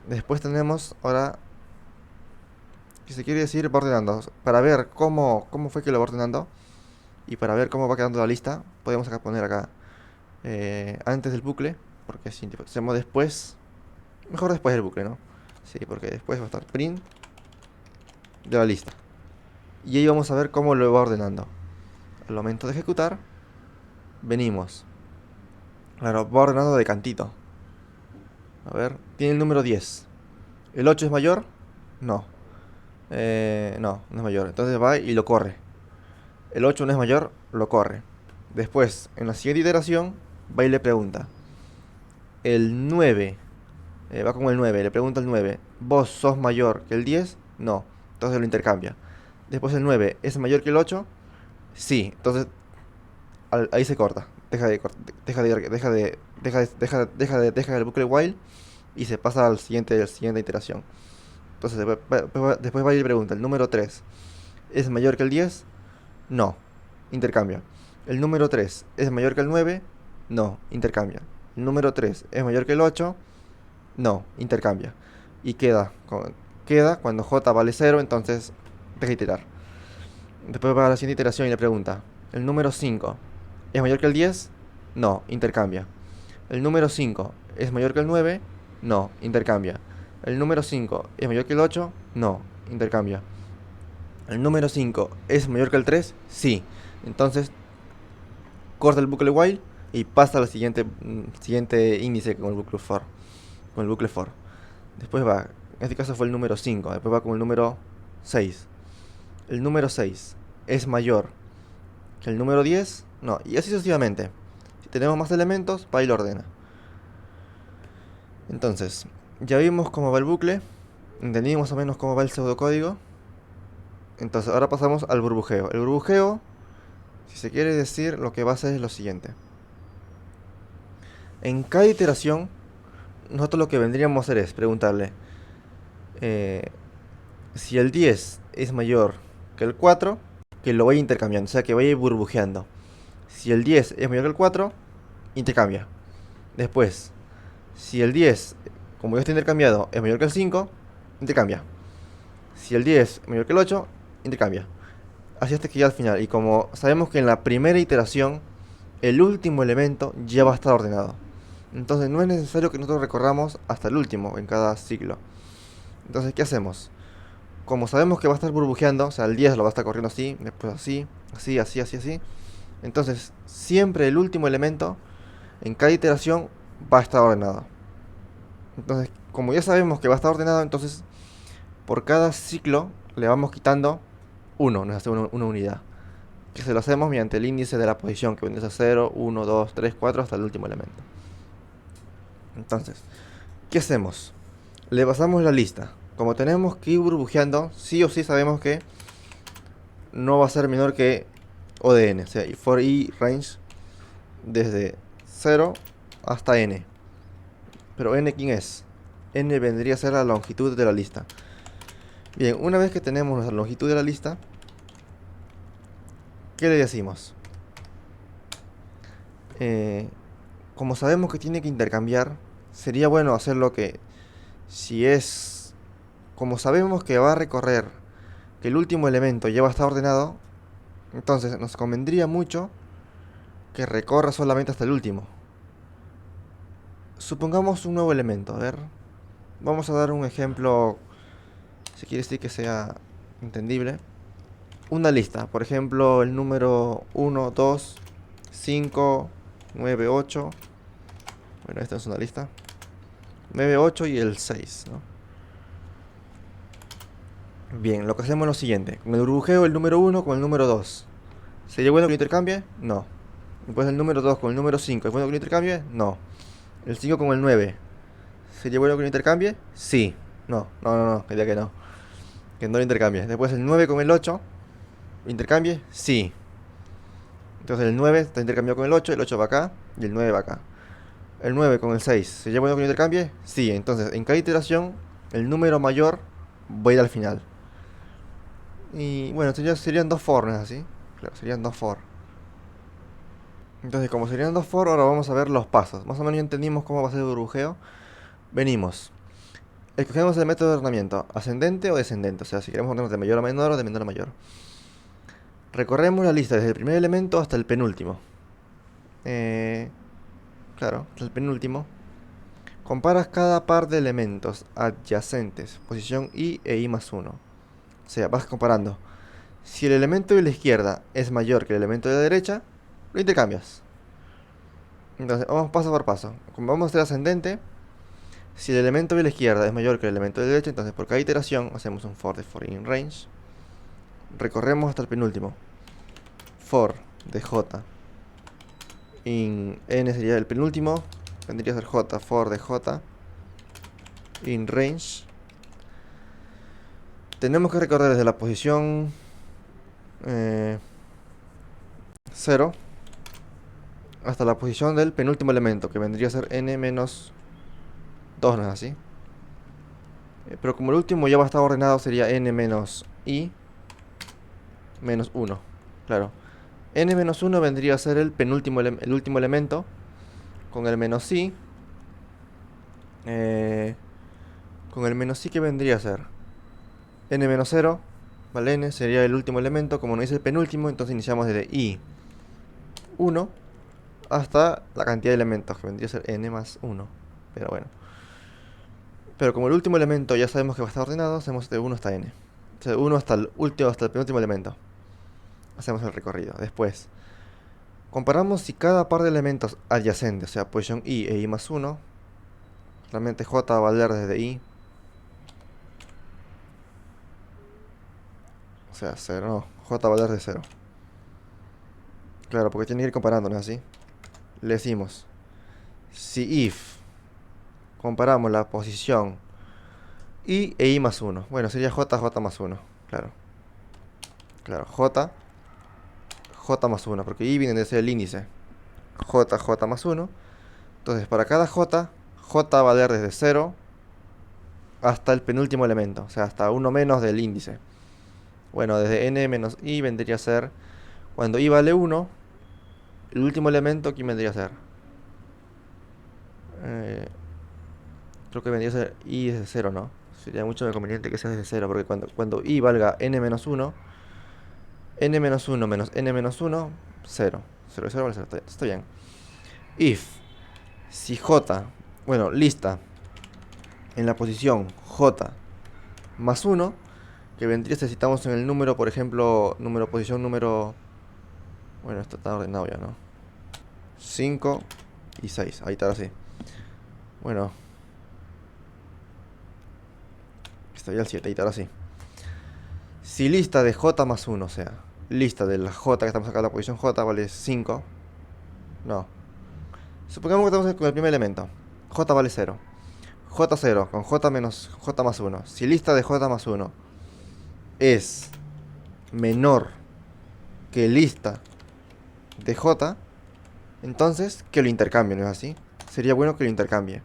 Después tenemos ahora, que se quiere decir, va ordenando. Para ver cómo fue que lo va ordenando y para ver cómo va quedando la lista, podemos acá poner acá antes del bucle, porque si hacemos después, mejor después del bucle, ¿no? Sí, porque después va a estar print de la lista. Y ahí vamos a ver cómo lo va ordenando. Al momento de ejecutar, venimos. Claro, va ordenando de cantito. A ver, tiene el número 10. ¿El 8 es mayor? No. No es mayor. Entonces va y lo corre. El 8 no es mayor, lo corre. Después, en la siguiente iteración, va y le pregunta. El 9, va con el 9, le pregunta el 9. ¿Vos sos mayor que el 10? No. Entonces lo intercambia. Después el 9, ¿es mayor que el 8? Sí. Entonces ahí se corta. Deja el bucle while y se pasa al siguiente iteración. Entonces después va y le pregunta, ¿el número 3 es mayor que el 10? No, intercambia. ¿El número 3 es mayor que el 9? No, intercambia. ¿El número 3 es mayor que el 8? No, intercambia. Y queda cuando j vale 0, entonces deja iterar. Después va a la siguiente iteración y le pregunta, ¿el número 5 es mayor que el 10? No, intercambia. ¿El número 5 es mayor que el 9? No, intercambia. ¿El número 5 es mayor que el 8? No, intercambia. ¿El número 5 es mayor que el 3? Sí. Entonces, corta el bucle while y pasa al siguiente índice con el bucle for. Con el bucle for. Después va, en este caso fue el número 5. Después va con el número 6. ¿El número 6 es mayor que el número 10? No, y así sucesivamente. Si tenemos más elementos, va y lo ordena. Entonces, ya vimos cómo va el bucle, entendimos más o menos cómo va el pseudocódigo. Entonces, ahora pasamos al burbujeo. El burbujeo, si se quiere decir, lo que va a hacer es lo siguiente. En cada iteración, nosotros lo que vendríamos a hacer es preguntarle si el 10 es mayor que el 4, que lo vaya intercambiando, o sea, que vaya burbujeando. Si el 10 es mayor que el 4, intercambia. Después, si el 10, como ya está intercambiado, es mayor que el 5, intercambia. Si el 10 es mayor que el 8, intercambia. Así hasta que ya al final. Y como sabemos que en la primera iteración el último elemento ya va a estar ordenado. Entonces no es necesario que nosotros recorramos hasta el último en cada ciclo. Entonces, ¿qué hacemos? Como sabemos que va a estar burbujeando, o sea, el 10 lo va a estar corriendo así, después así, así, así, así, así. Entonces, siempre el último elemento en cada iteración va a estar ordenado. Entonces, como ya sabemos que va a estar ordenado, entonces por cada ciclo le vamos quitando nos hace una unidad. Que se lo hacemos mediante el índice de la posición, que viene a 0, 1, 2, 3, 4 hasta el último elemento. Entonces, ¿qué hacemos? Le pasamos la lista. Como tenemos que ir burbujeando, sí o sí sabemos que no va a ser menor que O de n, o sea, for i range desde 0 hasta n. Pero n, ¿quién es? N vendría a ser la longitud de la lista. Bien, una vez que tenemos la longitud de la lista, ¿qué le decimos? Como sabemos que tiene que intercambiar, sería bueno hacerlo que si es... Como sabemos que va a recorrer, que el último elemento ya va a estar ordenado, entonces nos convendría mucho que recorra solamente hasta el último. Supongamos un nuevo elemento, a ver. Vamos a dar un ejemplo, si quiere decir que sea entendible. Una lista, por ejemplo, el número 1, 2, 5, 9, 8. Bueno, esta es una lista. 9, 8 y el 6, ¿no? Bien, lo que hacemos es lo siguiente. Con el burbujeo el número 1 con el número 2. ¿Sería bueno que lo intercambie? No. Después el número 2 con el número 5. ¿Es bueno que lo intercambie? No. El 5 con el 9. ¿Sería bueno que lo intercambie? Sí. No, no, no, no, quería que no. Que no lo intercambie. Después el 9 con el 8. ¿Lo intercambie? Sí. Entonces el 9 está intercambiado con el 8 va acá y el 9 va acá. El 9 con el 6. ¿Sería bueno que lo intercambie? Sí. Entonces en cada iteración el número mayor va a ir al final. Y bueno, serían dos for, ¿no es así? Claro, serían dos for. Entonces, como serían dos for, ahora vamos a ver los pasos. Más o menos ya entendimos cómo va a ser el burbujeo. Venimos. Escogemos el método de ordenamiento, ascendente o descendente. O sea, si queremos ordenar de mayor a menor o de menor a mayor. Recorremos la lista desde el primer elemento hasta el penúltimo. Claro, hasta el penúltimo. Comparas cada par de elementos adyacentes, posición I e I más 1. O sea, vas comparando. Si el elemento de la izquierda es mayor que el elemento de la derecha, lo intercambias. Entonces, vamos paso por paso. Como vamos a hacer ascendente, si el elemento de la izquierda es mayor que el elemento de la derecha, entonces por cada iteración hacemos un for de for in range. Recorremos hasta el penúltimo. For de j in n sería el penúltimo. Vendría a ser j, for de j in range. Tenemos que recorrer desde la posición 0 hasta la posición del penúltimo elemento, que vendría a ser n menos 2, ¿no es así? Pero como el último ya va a estar ordenado, sería n menos i menos 1. Claro. N menos 1 vendría a ser el penúltimo el último elemento. Con el menos i. Con el menos i, ¿qué vendría a ser? N menos 0. ¿Vale? N sería el último elemento. Como no dice el penúltimo, entonces iniciamos desde i 1 hasta la cantidad de elementos, que vendría a ser n más 1. Pero bueno. Pero como el último elemento ya sabemos que va a estar ordenado, hacemos de 1 hasta n. O sea, 1 hasta el último, hasta el penúltimo elemento. Hacemos el recorrido. Después, comparamos si cada par de elementos adyacentes, o sea, posición i e i más 1, realmente j va a valer desde i. O sea, 0, no, j va a valer de 0. Claro, porque tiene que ir comparando, ¿no es así? Le decimos, si if comparamos la posición i e i más 1, bueno, sería j más 1, claro. Claro, j más 1, porque i viene de ser el índice. J más 1. Entonces, para cada j va a valer desde 0 hasta el penúltimo elemento, o sea, hasta uno menos del índice. Bueno, desde n menos i vendría a ser, cuando i vale 1, el último elemento, ¿quién vendría a ser? Creo que vendría a ser i desde 0, ¿no? Sería mucho más conveniente que sea desde 0, porque cuando i valga n menos 1, n menos 1 menos n menos 1, 0. 0 de 0 vale 0, está bien. If, si j, bueno, lista, en la posición j más 1, que vendría si estamos en el número, por ejemplo, posición número... Bueno, esto está ordenado ya, ¿no? 5 y 6, ahí está así. Bueno, estaría el 7, ahí está así. Si lista de j más 1, o sea, lista de la j que estamos acá en la posición j vale 5. No. Supongamos que estamos con el primer elemento. J vale 0. J0 con j menos j más 1. Si lista de j más 1 es menor que lista de j, entonces que lo intercambie, ¿no es así? Sería bueno que lo intercambie.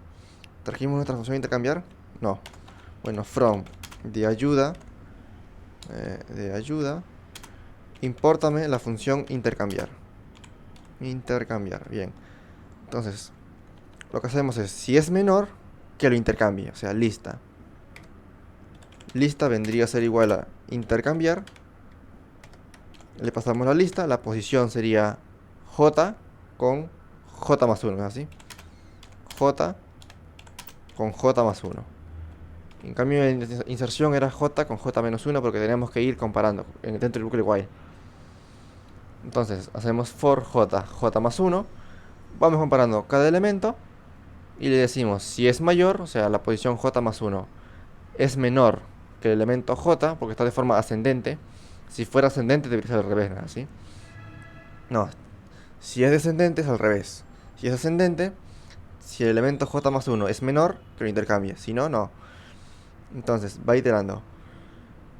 ¿Trajimos nuestra función de intercambiar? No. Bueno, from de ayuda impórtame la función intercambiar. Intercambiar, bien. Entonces, lo que hacemos es, si es menor, que lo intercambie. O sea, lista. Lista vendría a ser igual a intercambiar. Le pasamos la lista. La posición sería J con J más 1, ¿es así? J con J más 1. En cambio, en inserción era J con J menos 1 porque tenemos que ir comparando dentro del bucle while. Entonces, hacemos for J, J más 1. Vamos comparando cada elemento y le decimos si es mayor, o sea, la posición J más 1 es menor que el elemento J, porque está de forma ascendente. Si fuera ascendente debería ser al revés, ¿no? ¿Así? No, si es descendente es al revés. Si es ascendente, si el elemento J más 1 es menor, que lo intercambie. Si no, no. Entonces, va iterando.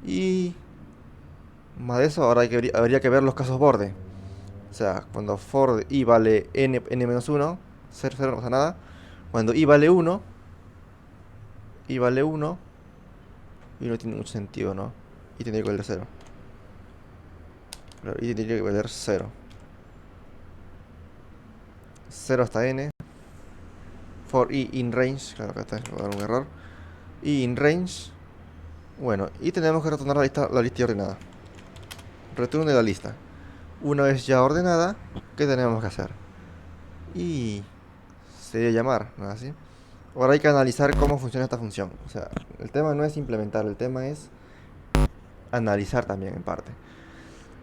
Y más de eso, ahora habría que ver los casos borde. O sea, cuando for i vale n-1, 0, 0, no pasa nada. Cuando i vale 1, i vale 1, y no tiene mucho sentido, ¿no? Y tendría que valer 0. Claro, y tendría que valer 0. 0 hasta n. For i in range, claro que está, voy a dar un error. I in range. Bueno, y tenemos que retornar la lista ordenada. Returne la lista. Una vez ya ordenada, ¿qué tenemos que hacer? Y sería llamar, ¿no es así? Ahora hay que analizar cómo funciona esta función. O sea, el tema no es implementar, el tema es analizar también en parte.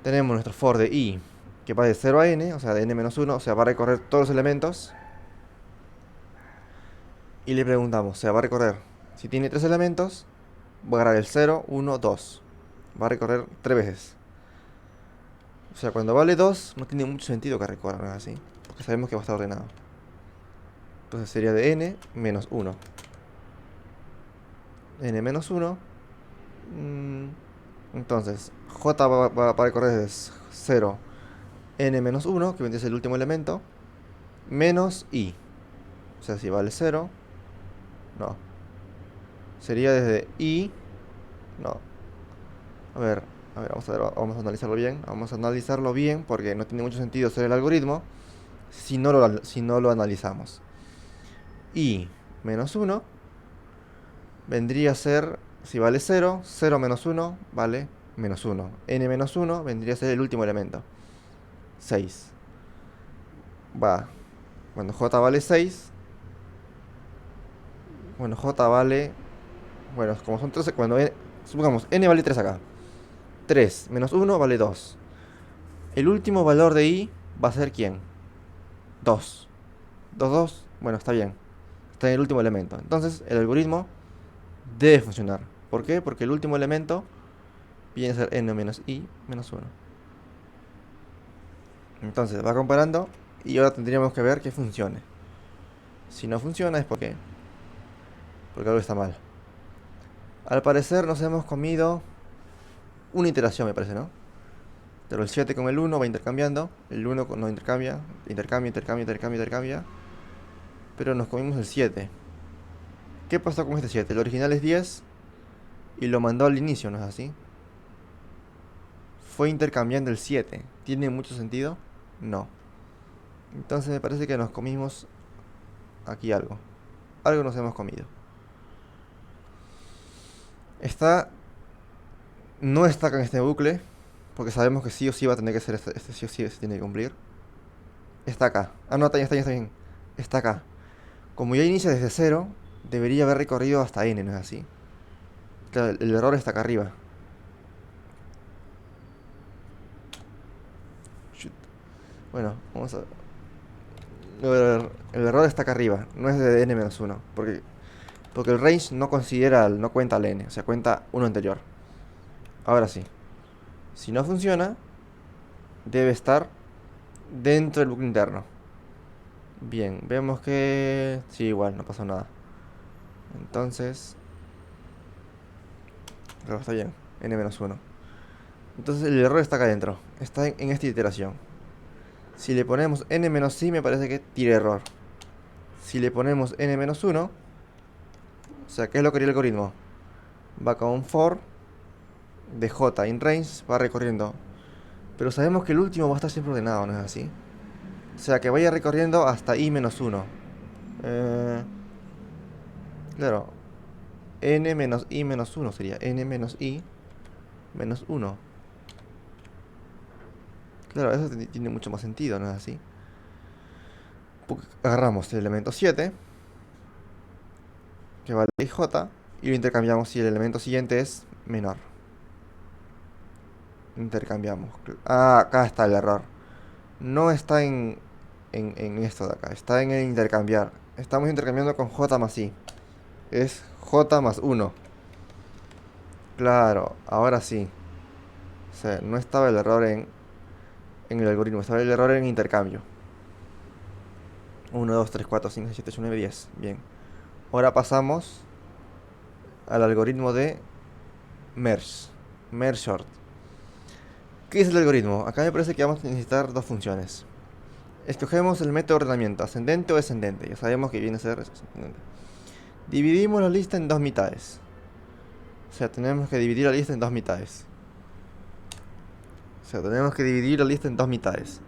Tenemos nuestro for de i, que va de 0 a n, o sea, de n-1, o sea, va a recorrer todos los elementos. Y le preguntamos, o sea, va a recorrer, si tiene 3 elementos, va a agarrar el 0, 1, 2. Va a recorrer 3 veces. O sea, cuando vale 2, no tiene mucho sentido que recorra, ¿no es así? Porque sabemos que va a estar ordenado. Entonces sería de n menos 1. N menos 1. Entonces, j va a recorrer desde 0, n menos 1, que vendría a ser el último elemento, menos i. O sea, si vale 0, no. Sería desde i, no. A ver, vamos a analizarlo bien. Vamos a analizarlo bien porque no tiene mucho sentido hacer el algoritmo si no lo analizamos. I menos 1 vendría a ser, si vale 0, 0 menos 1 vale menos 1. N menos 1 vendría a ser el último elemento. 6. Va. Cuando j vale 6. Bueno, j vale... Bueno, como son 13, cuando supongamos, n vale 3 acá. 3 menos 1 vale 2. El último valor de i va a ser ¿quién? 2. 2, 2. Bueno, está bien. Está en el último elemento. Entonces, el algoritmo debe funcionar. ¿Por qué? Porque el último elemento viene a ser n menos i menos 1. Entonces, va comparando y ahora tendríamos que ver que funcione. Si no funciona es porque algo está mal. Al parecer nos hemos comido una iteración, me parece, ¿no? Pero el 7 con el 1 va intercambiando. El 1 no intercambia. Intercambia. Pero nos comimos el 7. ¿Qué pasó con este 7? El original es 10 y lo mandó al inicio, ¿no es así? Fue intercambiando el 7. ¿Tiene mucho sentido? No. Entonces me parece que nos comimos aquí algo. Algo nos hemos comido. No está en este bucle, porque sabemos que sí o sí va a tener que ser este sí o sí se tiene que cumplir. Está acá. Ah, no, está bien. Está acá. Como ya inicia desde 0, debería haber recorrido hasta n, ¿no es así? Claro, el error está acá arriba. Shoot. Bueno, vamos a ver. El error está acá arriba, no es de n-1. Porque el range no cuenta al n, o sea, cuenta uno anterior. Ahora sí. Si no funciona, debe estar dentro del bucle interno. Bien, vemos que... sí, igual, no pasó nada. Entonces... pero está bien, n-1. Entonces el error está acá adentro. Está en esta iteración. Si le ponemos n-i, me parece que tira error. Si le ponemos n-1, o sea, ¿qué es lo que haría el algoritmo? Va con un for de j in range, va recorriendo Pero sabemos que el último va a estar siempre ordenado, ¿no es así? O sea, que vaya recorriendo hasta i-1. Eh, claro, n menos i menos 1 sería n menos i menos 1. Claro, eso tiene mucho más sentido, ¿no es así? Porque agarramos el elemento 7, que vale j, y lo intercambiamos si el elemento siguiente es menor. Intercambiamos. Ah, acá está el error. No está en esto de acá, está en el intercambiar. Estamos intercambiando con j más i. Es j más 1. Claro, ahora sí. O sea, no estaba el error en el algoritmo, estaba el error en intercambio. 1, 2, 3, 4, 5, 6, 7, 8, 9, 10. Bien. Ahora pasamos al algoritmo de merge. Merge short. ¿Qué es el algoritmo? Acá me parece que vamos a necesitar dos funciones. Escogemos el método de ordenamiento, ascendente o descendente. Ya sabemos que viene a ser ascendente. Dividimos la lista en dos mitades. O sea, tenemos que dividir la lista en dos mitades. O sea, tenemos que dividir la lista en dos mitades.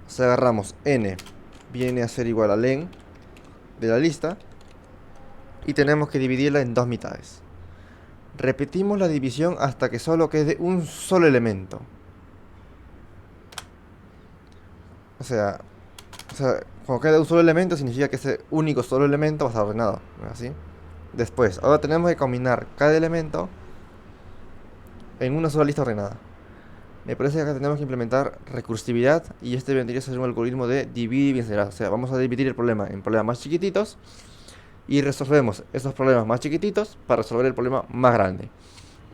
O sea, agarramos n, viene a ser igual a len de la lista, y tenemos que dividirla en dos mitades. Repetimos la división hasta que solo quede un solo elemento. O sea, cuando queda un solo elemento significa que ese único solo elemento va a estar ordenado, ¿no es así? Después, ahora tenemos que combinar cada elemento en una sola lista ordenada. Me parece que acá tenemos que implementar recursividad, y este vendría a ser un algoritmo de divide y vencerás. O sea, vamos a dividir el problema en problemas más chiquititos y resolvemos esos problemas más chiquititos para resolver el problema más grande.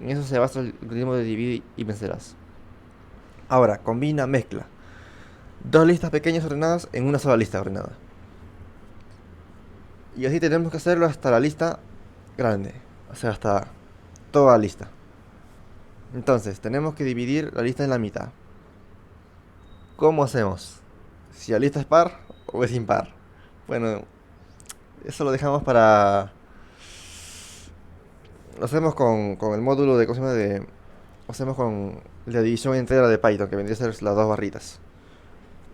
En eso se basa el algoritmo de divide y vencerás. Ahora, combina, mezcla. Dos listas pequeñas ordenadas en una sola lista ordenada. Y así tenemos que hacerlo hasta la lista grande. O sea, hasta toda la lista. Entonces, tenemos que dividir la lista en la mitad. ¿Cómo hacemos? Si la lista es par o es impar. Bueno, eso lo dejamos para... Lo hacemos con el módulo de... ¿Cómo se llama? Lo hacemos con la división entera de Python, que vendría a ser las dos barritas.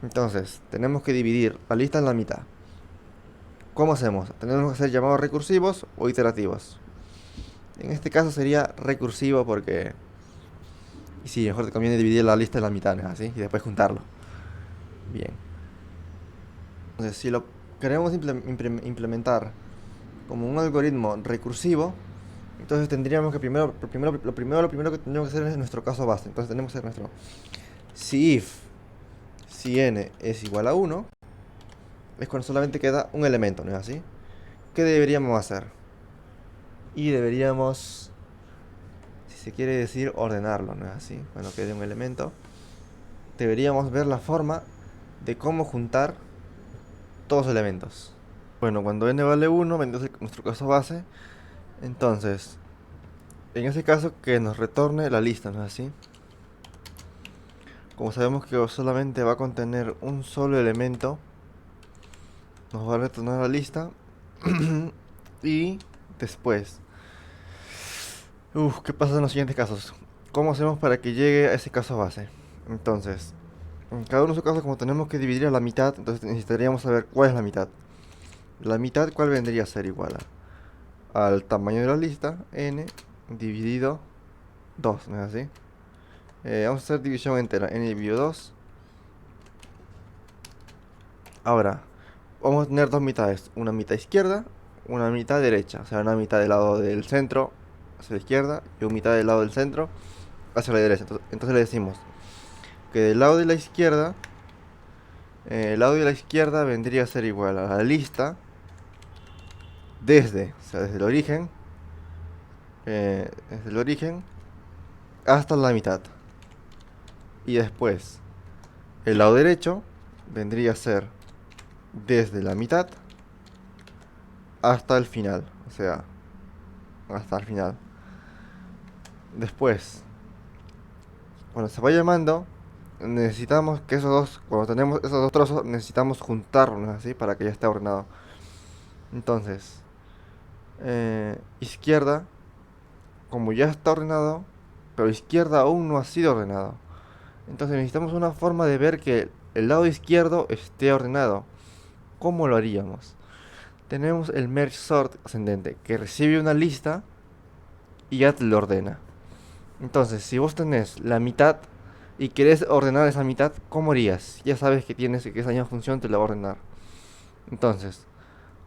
Entonces, tenemos que dividir la lista en la mitad. ¿Cómo hacemos? Tenemos que hacer llamados recursivos o iterativos. En este caso sería recursivo porque... Y sí, mejor te conviene dividir la lista en la mitad, ¿no es así? Y después juntarlo. Bien. Entonces, si lo queremos implementar como un algoritmo recursivo, entonces tendríamos que lo primero que tendríamos que hacer es nuestro caso base. Entonces tenemos que hacer nuestro si n es igual a 1, es cuando solamente queda un elemento, ¿no es así? ¿Qué deberíamos hacer? Y deberíamos, si se quiere decir, ordenarlo, ¿no es así? Cuando quede un elemento, deberíamos ver la forma de cómo juntar todos los elementos. Bueno, cuando n vale 1, vendrá nuestro caso base. Entonces, en ese caso, que nos retorne la lista, ¿no es así? Como sabemos que solamente va a contener un solo elemento, nos va a retornar la lista. Y después, ¿qué pasa en los siguientes casos? ¿Cómo hacemos para que llegue a ese caso base? Entonces, en cada uno de esos casos, como tenemos que dividir a la mitad, entonces necesitaríamos saber cuál es la mitad. La mitad, ¿cuál vendría a ser igual al tamaño de la lista, n, dividido 2, ¿no es así? Vamos a hacer división entera, n dividido 2. Ahora, vamos a tener dos mitades, una mitad izquierda, una mitad derecha, o sea, una mitad del lado del centro hacia la izquierda y una mitad del lado del centro hacia la derecha. Entonces le decimos que del lado de la izquierda, el lado de la izquierda vendría a ser igual a la lista o sea, desde el origen hasta la mitad. Y después, el lado derecho vendría a ser desde la mitad hasta el final, o sea, hasta el final. Después, cuando se va llamando, necesitamos que cuando tenemos esos dos trozos, necesitamos juntarlos, así, para que ya esté ordenado. Entonces, izquierda, como ya está ordenado, pero izquierda aún no ha sido ordenado. Entonces necesitamos una forma de ver que el lado izquierdo esté ordenado. ¿Cómo lo haríamos? Tenemos el merge sort ascendente, que recibe una lista y ya te lo ordena. Entonces, si vos tenés la mitad y querés ordenar esa mitad, ¿cómo harías? Ya sabes que tienes que esa misma función te la va a ordenar. Entonces,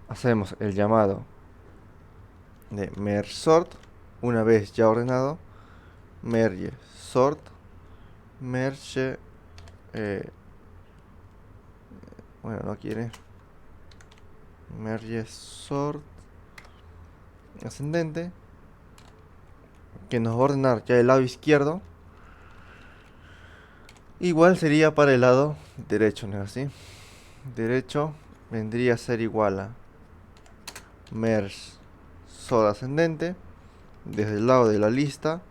hacemos el llamado de merge sort, una vez ya ordenado, merge sort, merge, eh, bueno, no quiere, merge sort ascendente, que nos va a ordenar ya el lado izquierdo. Igual sería para el lado derecho, ¿no es así? Derecho vendría a ser igual a merge sort ascendente desde el lado de la lista,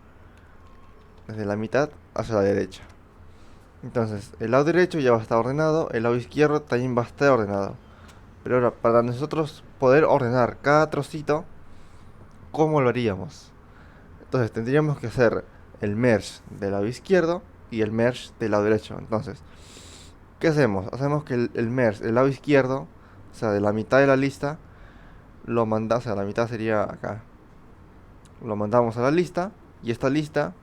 desde la mitad hacia la derecha. Entonces, el lado derecho ya va a estar ordenado, el lado izquierdo también va a estar ordenado. Pero ahora, para nosotros poder ordenar cada trocito, ¿cómo lo haríamos? Entonces, tendríamos que hacer el merge del lado izquierdo y el merge del lado derecho. Entonces, ¿qué hacemos? Hacemos que el merge del lado izquierdo, o sea, de la mitad de la lista, lo manda, o sea, la mitad sería acá. Lo mandamos a la lista y esta lista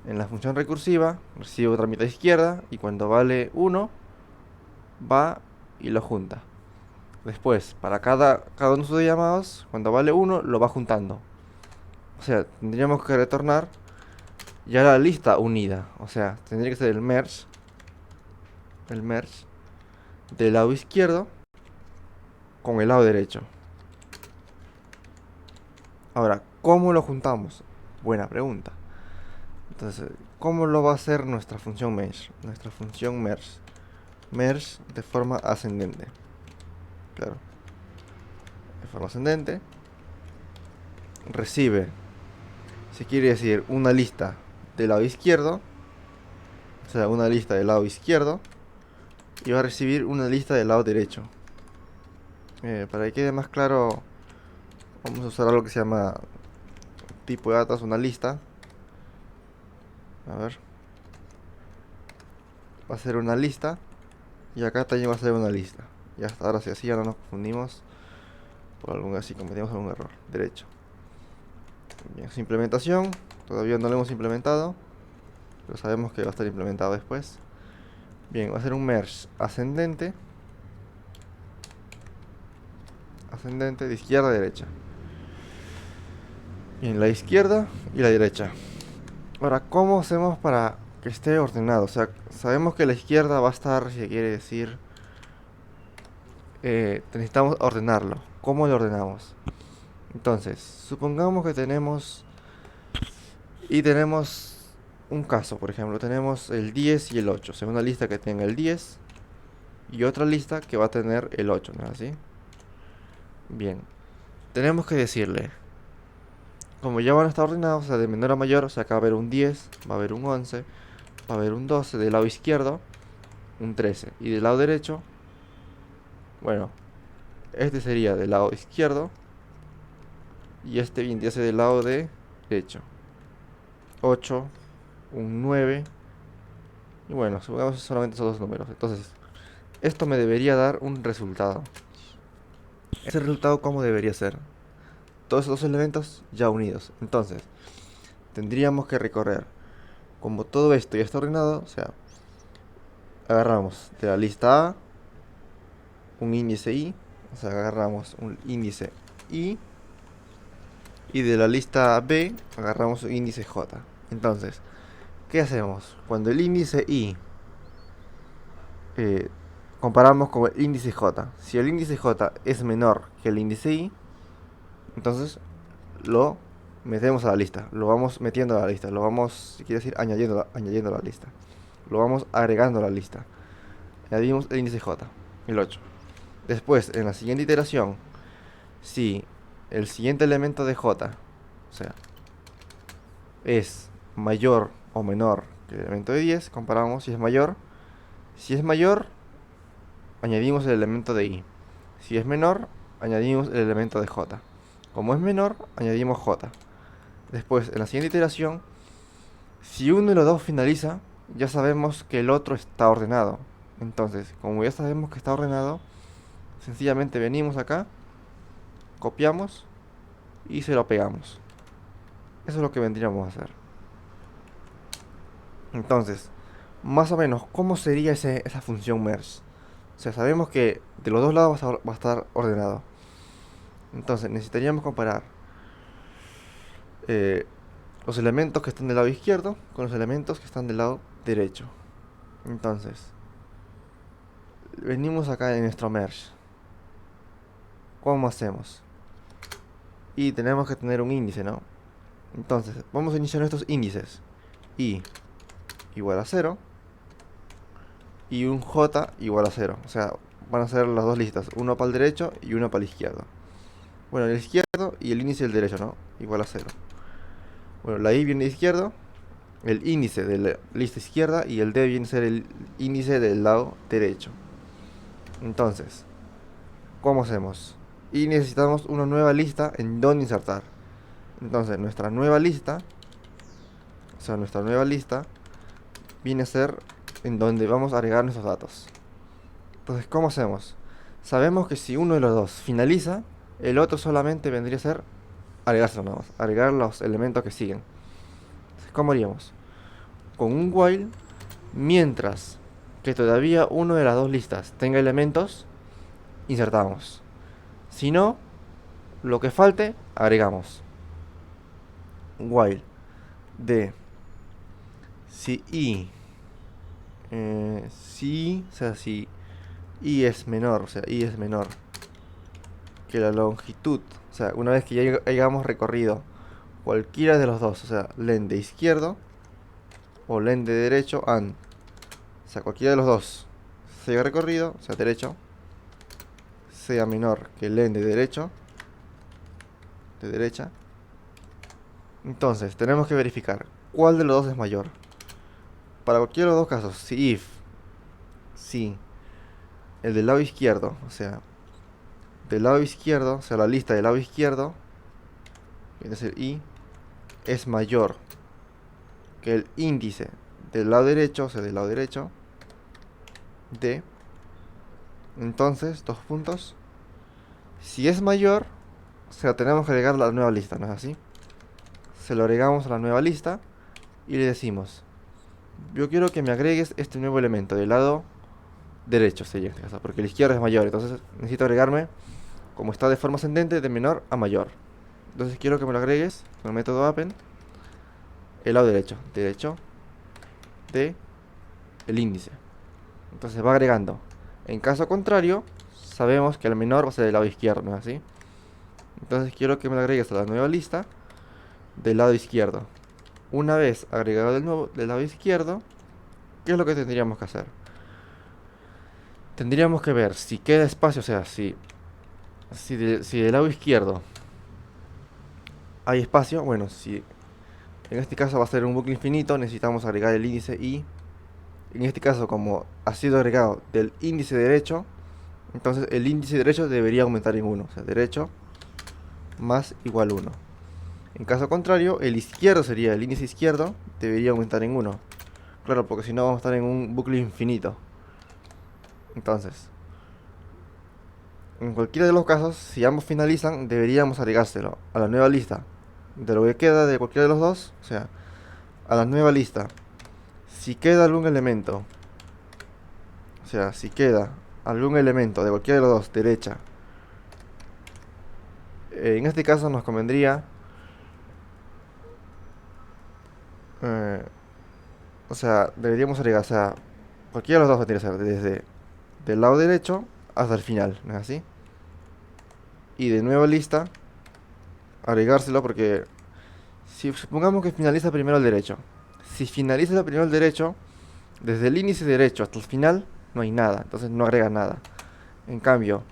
en la función recursiva recibe otra mitad izquierda y cuando vale 1 va y lo junta. Después, para cada uno de sus llamados, cuando vale 1 lo va juntando. O sea, tendríamos que retornar ya la lista unida. O sea, tendría que ser el merge del lado izquierdo con el lado derecho. Ahora, ¿cómo lo juntamos? Buena pregunta. Entonces, ¿cómo lo va a hacer nuestra función merge? Nuestra función merge. Merge de forma ascendente. Claro. De forma ascendente. Recibe, si quiere decir, una lista del lado izquierdo. O sea, una lista del lado izquierdo. Y va a recibir una lista del lado derecho. Para que quede más claro, vamos a usar algo que se llama tipo de datos, una lista. A ver. Va a ser una lista. Y acá también va a ser una lista. Y hasta ahora, si así ya no nos confundimos por algún así, cometimos algún error. Derecho. Bien, su implementación. Todavía no lo hemos implementado. Pero sabemos que va a estar implementado después. Bien, va a ser un merge ascendente. Ascendente de izquierda a derecha. Bien, la izquierda y la derecha. Ahora, ¿cómo hacemos para que esté ordenado? O sea, sabemos que la izquierda va a estar, si quiere decir, necesitamos ordenarlo. ¿Cómo lo ordenamos? Entonces, supongamos que tenemos un caso, por ejemplo, tenemos el 10 y el 8. O sea, una lista que tenga el 10 y otra lista que va a tener el 8, ¿no es así? Bien, tenemos que decirle, como ya van a estar ordenados, o sea, de menor a mayor, o sea, acá va a haber un 10, va a haber un 11, va a haber un 12 del lado izquierdo, un 13. Y del lado derecho, bueno, este sería del lado izquierdo y este vendría a ser del lado derecho. 8, un 9 y bueno, supongamos solamente esos dos números. Entonces, esto me debería dar un resultado. ¿Ese resultado cómo debería ser? Todos esos dos elementos ya unidos. Entonces, tendríamos que recorrer. Como todo esto ya está ordenado, o sea, agarramos de la lista A un índice I, o sea, agarramos un índice I, y de la lista B agarramos un índice J. Entonces, ¿qué hacemos? Cuando el índice I eh, comparamos con el índice J, si el índice J es menor que el índice I, entonces lo metemos a la lista, lo vamos metiendo a la lista, lo vamos, si quiere decir, añadiendo a la lista, lo vamos agregando a la lista. Añadimos el índice J, el 8. Después, en la siguiente iteración, si el siguiente elemento de J, o sea, es mayor o menor que el elemento de 10, comparamos si es mayor. Si es mayor, añadimos el elemento de I. Si es menor, añadimos el elemento de J. Como es menor, añadimos J. Después, en la siguiente iteración, si uno de los dos finaliza, ya sabemos que el otro está ordenado. Entonces, como ya sabemos que está ordenado, sencillamente venimos acá, copiamos y se lo pegamos. Eso es lo que vendríamos a hacer. Entonces, más o menos, ¿cómo sería esa función merge? O sea, sabemos que de los dos lados va a estar ordenado. Entonces, necesitaríamos comparar eh, los elementos que están del lado izquierdo con los elementos que están del lado derecho. Entonces, venimos acá en nuestro merge. ¿Cómo hacemos? Y tenemos que tener un índice, ¿no? Entonces, vamos a iniciar nuestros índices. I igual a 0 y un J igual a 0. O sea, van a ser las dos listas, uno para el derecho y uno para el izquierdo. Bueno, el izquierdo y el índice del derecho, ¿no? Igual a 0. Bueno, la I viene de izquierdo, el índice de la lista izquierda y el D viene a ser el índice del lado derecho. Entonces, ¿cómo hacemos? Y necesitamos una nueva lista en donde insertar. Entonces, nuestra nueva lista, viene a ser en donde vamos a agregar nuestros datos. Entonces, ¿cómo hacemos? Sabemos que si uno de los dos finaliza, el otro solamente vendría a ser agregar los elementos que siguen. Entonces, ¿cómo haríamos? Con un while, mientras que todavía uno de las dos listas tenga elementos, insertamos. Si no, lo que falte, agregamos. While de si i, si i es menor, o sea, i es menor que la longitud, o sea, una vez que ya hayamos recorrido cualquiera de los dos, o sea, len de izquierdo o len de derecho, and, o sea, cualquiera de los dos se haya recorrido, o sea, derecho, sea menor que len de derecho, de derecha. Entonces, tenemos que verificar cuál de los dos es mayor. Para cualquiera de los dos casos, si el del lado izquierdo, o sea, del lado izquierdo, o sea, la lista del lado izquierdo, viene a ser i, es mayor que el índice del lado derecho, o sea, del lado derecho, de, entonces, dos puntos, si es mayor, o sea, tenemos que agregar la nueva lista, ¿no es así? Se lo agregamos a la nueva lista y le decimos, yo quiero que me agregues este nuevo elemento del lado derecho, sería en este caso, porque el izquierdo es mayor, entonces necesito agregarme, como está de forma ascendente, de menor a mayor. Entonces quiero que me lo agregues con el método append, el lado derecho, de el índice. Entonces va agregando. En caso contrario, sabemos que el menor va a ser del lado izquierdo, ¿no es así? Entonces quiero que me lo agregues a la nueva lista del lado izquierdo. Una vez agregado del lado izquierdo, ¿qué es lo que tendríamos que hacer? Tendríamos que ver si queda espacio, o sea, si del lado izquierdo hay espacio, bueno, si en este caso va a ser un bucle infinito, necesitamos agregar el índice y en este caso, como ha sido agregado del índice derecho, entonces el índice derecho debería aumentar en 1, o sea, derecho más igual 1. En caso contrario, el izquierdo sería el índice izquierdo, debería aumentar en 1. Claro, porque si no vamos a estar en un bucle infinito. Entonces, en cualquiera de los casos, si ambos finalizan, deberíamos agregárselo a la nueva lista de lo que queda de cualquiera de los dos, o sea, a la nueva lista. Si queda algún elemento, o sea, si queda algún elemento de cualquiera de los dos, derecha, en este caso nos convendría, eh, o sea, deberíamos agregar, o sea, cualquiera de los dos vendría a ser desde del lado derecho hasta el final, ¿no es así? Y de nueva lista, agregárselo porque si supongamos que finaliza primero el derecho, si finaliza primero el derecho, desde el índice derecho hasta el final no hay nada, entonces no agrega nada. En cambio,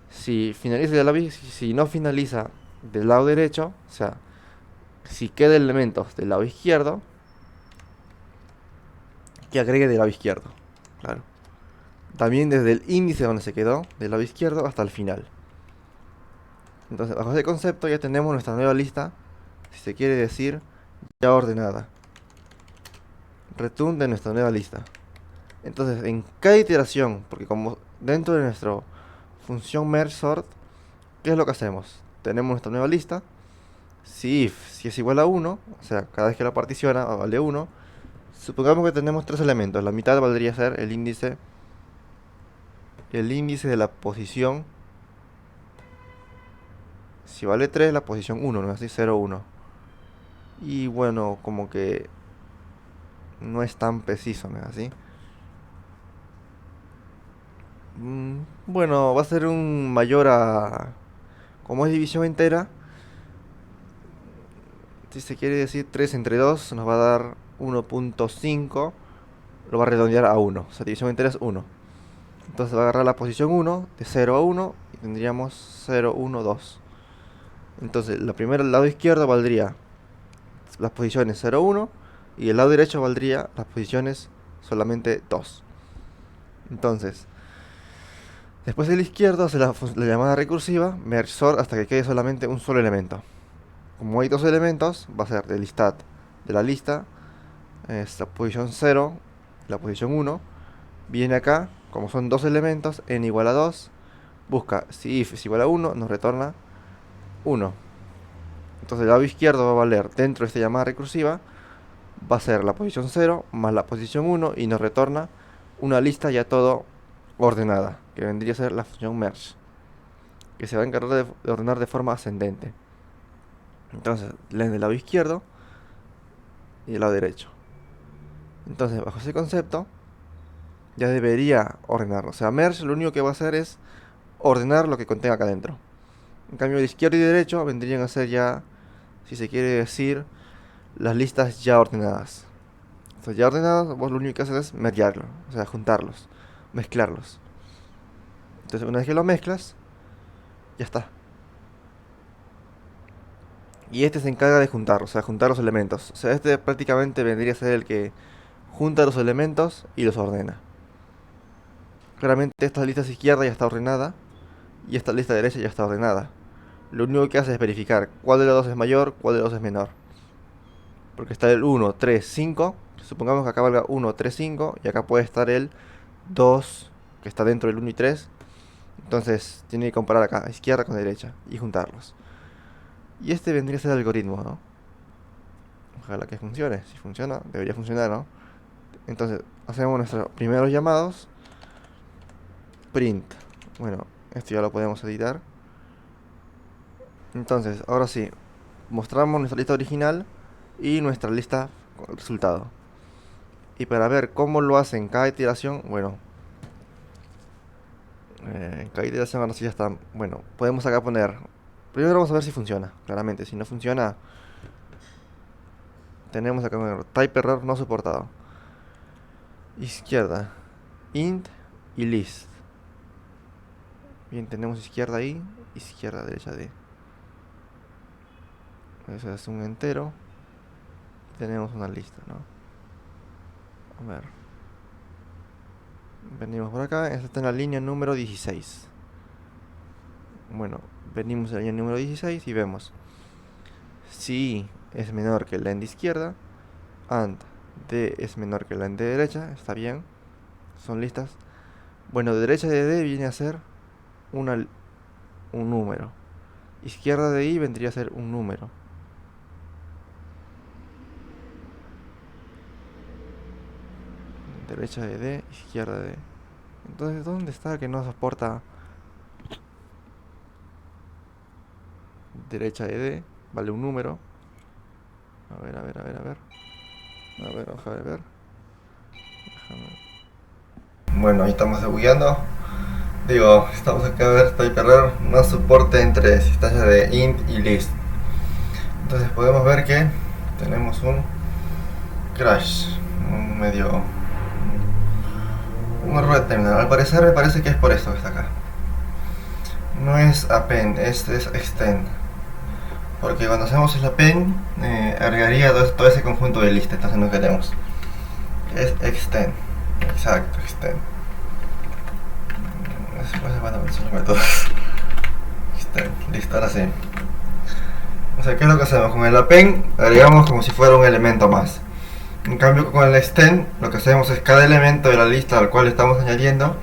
si no finaliza del lado derecho, o sea, si queda elementos del lado izquierdo, que agregue del lado izquierdo, claro. También desde el índice donde se quedó, del lado izquierdo hasta el final. Entonces, bajo ese concepto ya tenemos nuestra nueva lista, si se quiere decir, ya ordenada. return de nuestra nueva lista. Entonces, en cada iteración, porque como dentro de nuestra función merge sort, ¿qué es lo que hacemos? Tenemos nuestra nueva lista. Si es igual a 1, o sea, cada vez que la particiona vale 1. Supongamos que tenemos tres elementos. La mitad valdría ser el índice de la posición. Si vale 3, la posición 1, ¿no es así? 0, 1. Y bueno, como que no es tan preciso, ¿no es así? Bueno, va a ser un mayor a... Como es división entera, si se quiere decir 3 entre 2, nos va a dar 1.5. Lo va a redondear a 1. O sea, división entera es 1. Entonces va a agarrar la posición 1, de 0 a 1, y tendríamos 0, 1, 2. Entonces, la primera, el lado izquierdo valdría las posiciones 0, 1, y el lado derecho valdría las posiciones solamente 2. Entonces, después del izquierdo hace la llamada recursiva, merge sort, hasta que quede solamente un solo elemento. Como hay dos elementos, va a ser del listat de la lista, es la posición 0, la posición 1. Viene acá, como son dos elementos, n igual a 2, busca si if es igual a 1, nos retorna 1. Entonces el lado izquierdo va a valer, dentro de esta llamada recursiva, va a ser la posición 0 más la posición 1 y nos retorna una lista ya todo ordenada, que vendría a ser la función merge, que se va a encargar de ordenar de forma ascendente. Entonces, leen del lado izquierdo y del lado derecho. Entonces, bajo ese concepto, ya debería ordenar. O sea, merge lo único que va a hacer es ordenar lo que contenga acá adentro. En cambio, de izquierdo y derecho vendrían a ser ya, si se quiere decir, las listas ya ordenadas. Entonces, ya ordenadas, vos lo único que haces es mergearlo, o sea, juntarlos, mezclarlos. Entonces, una vez que lo mezclas, ya está. Y este se encarga de juntar, o sea, juntar los elementos. O sea, este prácticamente vendría a ser el que junta los elementos y los ordena. Claramente esta lista izquierda ya está ordenada y esta lista derecha ya está ordenada. Lo único que hace es verificar cuál de los dos es mayor, cuál de los dos es menor. Porque está el 1, 3, 5. Supongamos que acá valga 1, 3, 5. Y acá puede estar el 2, que está dentro del 1 y 3. Entonces tiene que comparar acá, izquierda con derecha, y juntarlos. Y este vendría a ser el algoritmo, ¿no? Ojalá que funcione. Si funciona, debería funcionar, ¿no? Entonces hacemos nuestros primeros llamados. Print. Bueno, esto ya lo podemos editar. Entonces, ahora sí, mostramos nuestra lista original y nuestra lista con el resultado. Y para ver cómo lo hace en cada iteración, bueno, en cada iteración ahora sí ya está. Bueno, podemos acá poner. Primero vamos a ver si funciona, claramente. Si no funciona, tenemos acá un error. Type error no soportado. Izquierda, int y list. Bien, tenemos izquierda ahí, izquierda, derecha D. Eso es un entero. Tenemos una lista, ¿no? A ver. Venimos por acá. Esta está en la línea número 16. Bueno, venimos a la línea número 16 y vemos. Si es menor que la en de izquierda, and D es menor que la en de derecha. Está bien. Son listas. Bueno, de derecha de D viene a ser un número. Izquierda de I vendría a ser un número. Derecha de D, izquierda de D. Entonces, ¿dónde está que no soporta derecha de D? Vale un número. A ver. A ver, déjame ver. Bueno, ahí estamos debugueando. Digo, estamos acá a ver, type error, no soporte entre instancias de int y list. Entonces podemos ver que tenemos un crash, un error de terminal. Al parecer me parece que es por esto que está acá. No es append, es extend. Porque cuando hacemos el append, agregaría todo ese conjunto de lista, entonces no queremos. Es extend, exacto, extend. Después van a ver los métodos. Listo, ahora sí. O sea, ¿qué es lo que hacemos? Con el append agregamos como si fuera un elemento más. En cambio con el extend lo que hacemos es cada elemento de la lista al cual estamos añadiendo,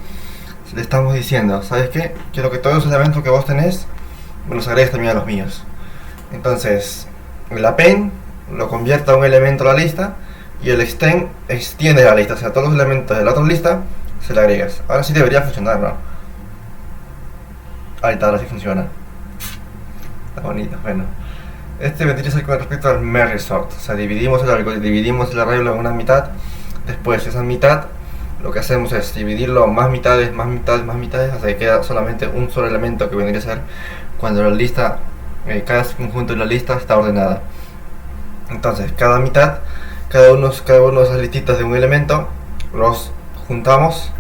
le estamos diciendo, ¿sabes qué? Quiero que todos los elementos que vos tenés me los agregues también a los míos. Entonces el append lo convierte a un elemento a la lista y el extend extiende la lista, o sea, todos los elementos de la otra lista se le agregas. Ahora sí debería funcionar, ¿no? Ahí está, ahora sí funciona. Está bonito, bueno. Este vendría a ser con respecto al merge sort, o sea, dividimos el arreglo en una mitad. Después esa mitad lo que hacemos es dividirlo más mitades, más mitades, más mitades, hasta que queda solamente un solo elemento, que vendría a ser cuando la lista, cada conjunto de la lista está ordenada. Entonces cada mitad, cada uno de esas listitas de un elemento los juntamos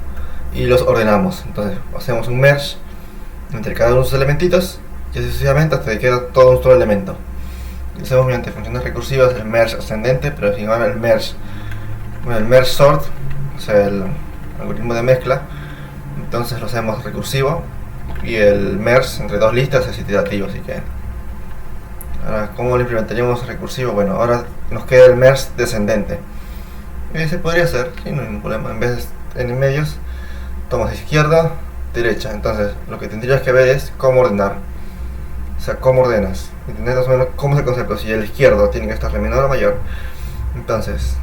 y los ordenamos. Entonces hacemos un merge entre cada uno de esos elementitos y así sucesivamente hasta que queda todo un solo elemento. Lo hacemos mediante funciones recursivas, el merge ascendente, pero sin embargo el merge sort, o sea, el algoritmo de mezcla, entonces lo hacemos recursivo, y el merge entre dos listas es iterativo. Así que ahora, ¿cómo lo implementaríamos recursivo? Bueno, ahora nos queda el merge descendente. Se podría hacer, sin ningún problema. En vez de en medios, tomas izquierda, derecha. Entonces lo que tendrías que ver es cómo ordenar, o sea, cómo ordenas, entender más o menos cómo es el concepto. Si el izquierdo tiene que estar de menor a mayor, entonces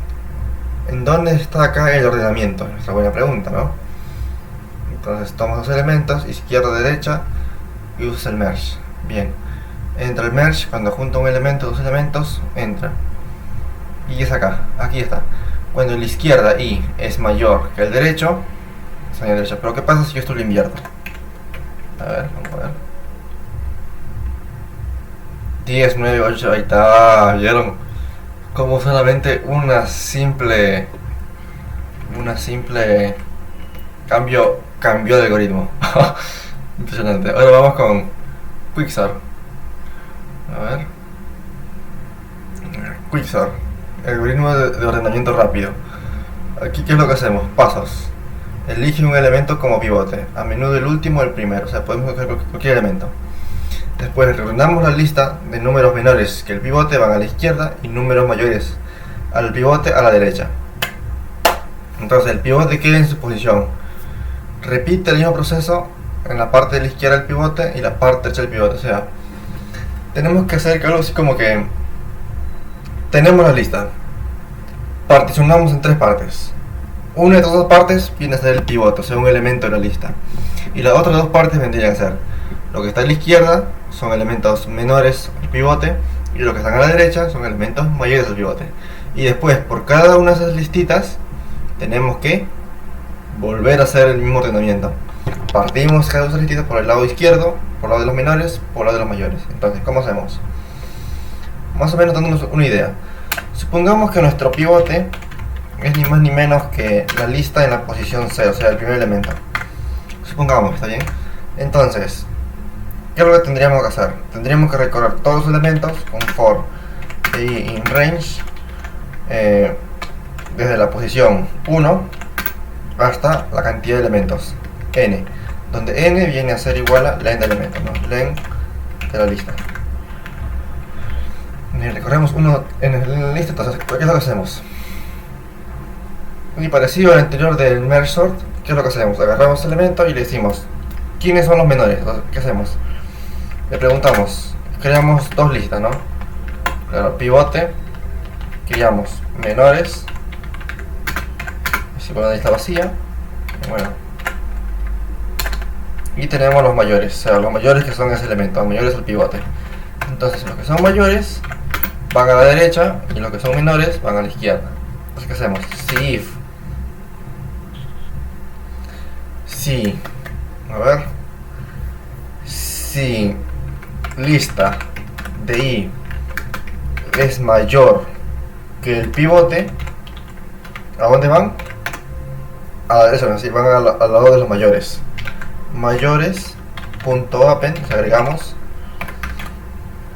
¿en dónde está acá el ordenamiento? Es nuestra buena pregunta, ¿no? Entonces tomas los elementos, izquierda, derecha, y usas el merge. Bien, entra el merge cuando junta un elemento, dos elementos, entra. Y es acá, aquí está. Cuando la izquierda y es mayor que el derecho, está en el derecho. Pero ¿qué pasa si yo esto lo invierto? A ver, vamos a ver. 10, 9, 8, ahí está, ¿vieron? Como solamente una simple cambió de algoritmo. Impresionante. Ahora vamos con Quicksort. A ver. Quicksort, algoritmo de ordenamiento rápido. Aquí, ¿qué es lo que hacemos? Pasos. Elige un elemento como pivote, a menudo el último o el primero, o sea, podemos coger cualquier elemento. Después reordenamos la lista de números menores que el pivote van a la izquierda y números mayores al pivote a la derecha. Entonces el pivote queda en su posición. Repite el mismo proceso en la parte de la izquierda del pivote y la parte derecha del pivote. O sea, tenemos que hacer algo así como que tenemos la lista, particionamos en tres partes. Una de estas dos partes viene a ser el pivote, o sea, un elemento de la lista. Y las otras dos partes vendrían a ser lo que está a la izquierda, son elementos menores al pivote, y lo que están a la derecha son elementos mayores al pivote. Y después, por cada una de esas listitas, tenemos que volver a hacer el mismo ordenamiento. Partimos cada una de esas listitas por el lado izquierdo, por el lado de los menores, por el lado de los mayores. Entonces, ¿cómo hacemos? Más o menos dándonos una idea. Supongamos que nuestro pivote es ni más ni menos que la lista en la posición C, o sea, el primer elemento. Supongamos, ¿está bien? Entonces, ¿qué es lo que tendríamos que hacer? Tendríamos que recorrer todos los elementos con for y in range, desde la posición 1 hasta la cantidad de elementos n, donde n viene a ser igual a len de elementos, ¿no? Len de la lista. Y recorremos uno en la lista. Entonces, ¿qué es lo que hacemos? Y parecido al anterior del merge sort, ¿qué es lo que hacemos? Agarramos el elemento y le decimos ¿quiénes son los menores? Entonces, ¿qué hacemos? Le preguntamos, creamos dos listas, ¿no? Claro, pivote, creamos menores, así con la lista vacía, bueno, y tenemos los mayores, o sea, los mayores que son ese elemento, los mayores al pivote. Entonces, los que son mayores van a la derecha y los que son menores van a la izquierda. Entonces, ¿qué hacemos? Si lista de i es mayor que el pivote, ¿a dónde van? A la derecha, ¿sí? Van al lado de los mayores. Mayores.append, o sea, agregamos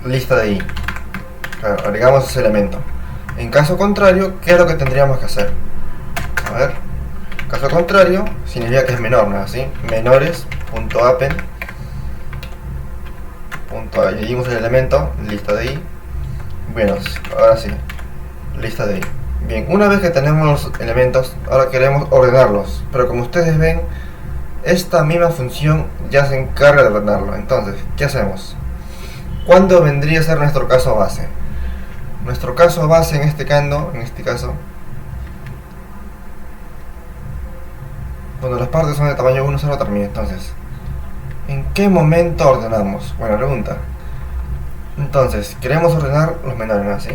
lista de i, claro, agregamos ese elemento. En caso contrario, ¿qué es lo que tendríamos que hacer? A ver, caso contrario significa que es menor, ¿no es así? Menores.append, añadimos el elemento lista de i. Bueno, ahora sí, lista de i. Bien, una vez que tenemos los elementos, ahora queremos ordenarlos, pero como ustedes ven, esta misma función ya se encarga de ordenarlo. Entonces, ¿qué hacemos? ¿Cuándo vendría a ser nuestro caso base? Nuestro caso base en este caso, cuando las partes son de tamaño 1, 0 termina. Entonces, ¿en qué momento ordenamos? Buena pregunta. Entonces, queremos ordenar los menores, ¿no? ¿Sí?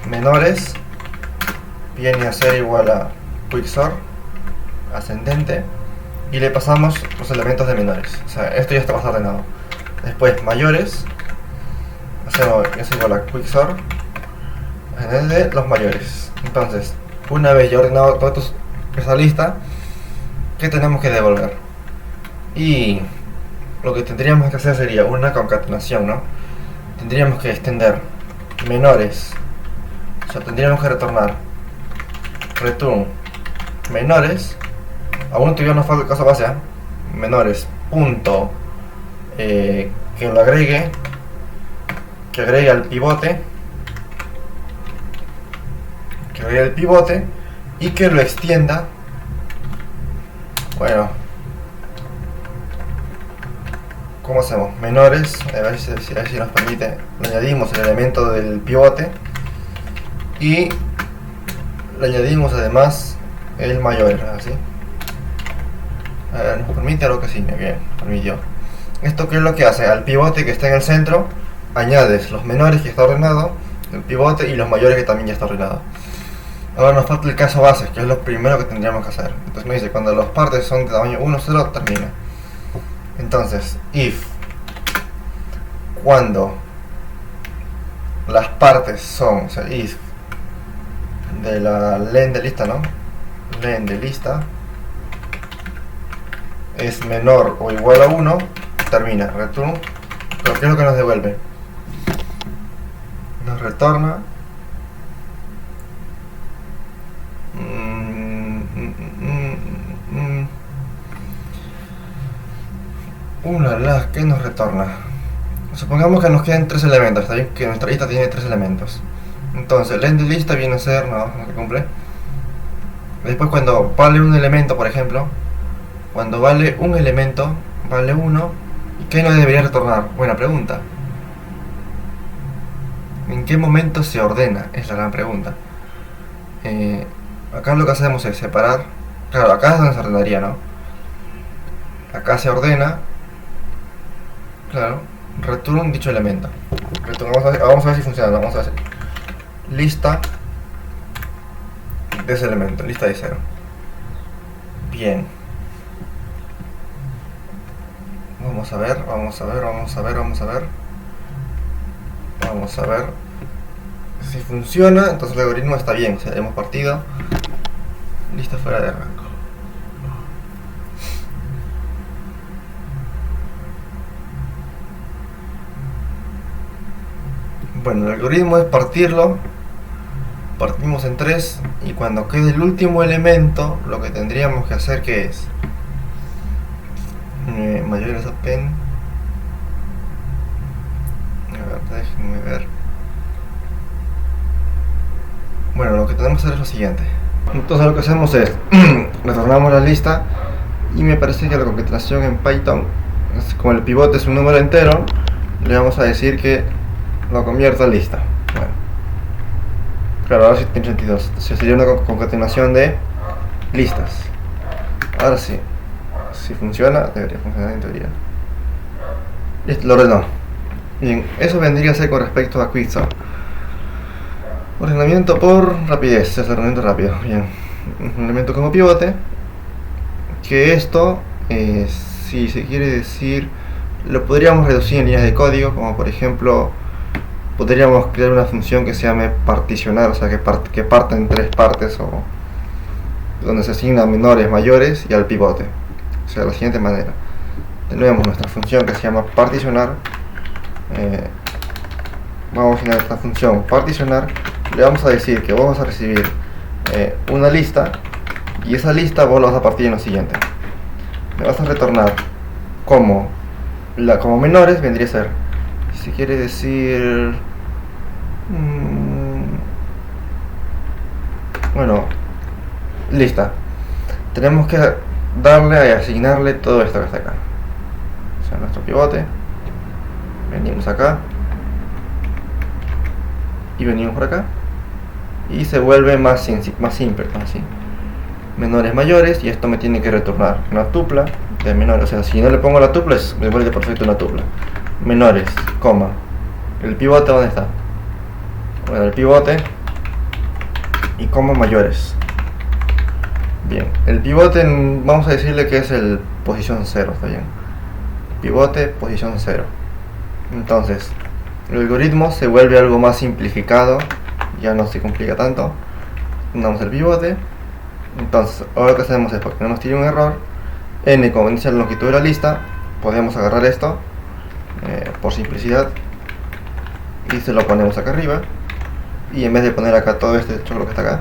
Menores viene a ser igual a quicksort ascendente y le pasamos los elementos de menores. O sea, esto ya está más ordenado. Después, mayores, hacemos es igual a quicksort ascendente los mayores. Entonces, una vez ya ordenado toda esa lista, ¿qué tenemos que devolver? Y lo que tendríamos que hacer sería una concatenación, ¿no? Tendríamos que extender menores, o sea, tendríamos que retornar return menores, aún todavía nos falta el caso base, ¿eh? Menores punto que lo agregue, al pivote, y que lo extienda. Bueno, ¿cómo hacemos? Menores, a ver si nos permite, le añadimos el elemento del pivote y le añadimos además el mayor, ¿así? ¿Nos permite? Algo que sí, bien, permitió. ¿Esto qué es lo que hace? Al pivote que está en el centro, añades los menores que está ordenado, el pivote, y los mayores que también ya está ordenado. Ahora nos falta el caso base, que es lo primero que tendríamos que hacer. Entonces me dice, cuando las partes son de tamaño 1, 0, termina. Entonces, if cuando las partes son, o sea, if de la len de lista, ¿no? Len de lista es menor o igual a 1, termina, return. Pero ¿qué es lo que nos devuelve? Nos retorna ¿qué nos retorna? Supongamos que nos quedan 3 elementos, está bien que nuestra lista tiene 3 elementos. Entonces, len de lista viene a ser, no se cumple. Después cuando vale un elemento, por ejemplo, cuando vale un elemento, vale 1, ¿y qué nos debería retornar? Buena pregunta. ¿En qué momento se ordena? Es la gran pregunta. Acá lo que hacemos es separar. Claro, acá es donde se ordenaría, ¿no? Acá se ordena. Claro, return dicho elemento. Vamos a ver si funciona. Vamos a ver si. Lista de ese elemento, lista de 0. Bien. Vamos a ver. Vamos a ver si funciona. Entonces el algoritmo está bien, o sea, hemos partido. Lista fuera de rango. Bueno, el algoritmo es partirlo. Partimos en 3 y cuando quede el último elemento, lo que tendríamos que hacer, ¿qué es? Mayores append. A ver, déjenme ver. Bueno, lo que tenemos que hacer es lo siguiente. Entonces lo que hacemos es retornamos la lista y me parece que la concatenación en Python, como el pivote es un número entero, le vamos a decir que lo convierta a lista. Bueno, claro, ahora sí tiene sentido. Sería una concatenación de listas. Ahora sí, si funciona, debería funcionar en teoría. Listo, lo ordenó. Bien, eso vendría a ser con respecto a quicksort. Ordenamiento por rapidez, es ordenamiento rápido. Bien, un elemento como pivote, que esto, si se quiere decir, lo podríamos reducir en líneas de código, como por ejemplo, podríamos crear una función que se llame particionar, o sea, que parta en 3 partes, o donde se asignan menores, mayores y al pivote. O sea, de la siguiente manera. Tenemos nuestra función que se llama particionar. Vamos a asignar esta función particionar. Le vamos a decir que vamos a recibir una lista, y esa lista vos la vas a partir en lo siguiente. Me vas a retornar como menores, vendría a ser, si quiere decir, Bueno, lista. Tenemos que darle a asignarle todo esto que está acá. O sea, nuestro pivote. Venimos acá. Y venimos por acá. Y se vuelve más simple, así. Menores mayores, y esto me tiene que retornar una tupla de menores. O sea, si no le pongo la tupla, me vuelve perfecto una tupla. Menores, coma. ¿El pivote dónde está? Bueno, el pivote y coma mayores. Bien, el pivote vamos a decirle que es el posición 0, ¿está bien? Pivote, posición 0. Entonces, el algoritmo se vuelve algo más simplificado, ya no se complica tanto. Damos el pivote. Entonces, ahora lo que hacemos es, porque no nos tire un error, n como inicia la longitud de la lista, podemos agarrar esto, por simplicidad, y se lo ponemos acá arriba, y en vez de poner acá todo este choclo que está acá,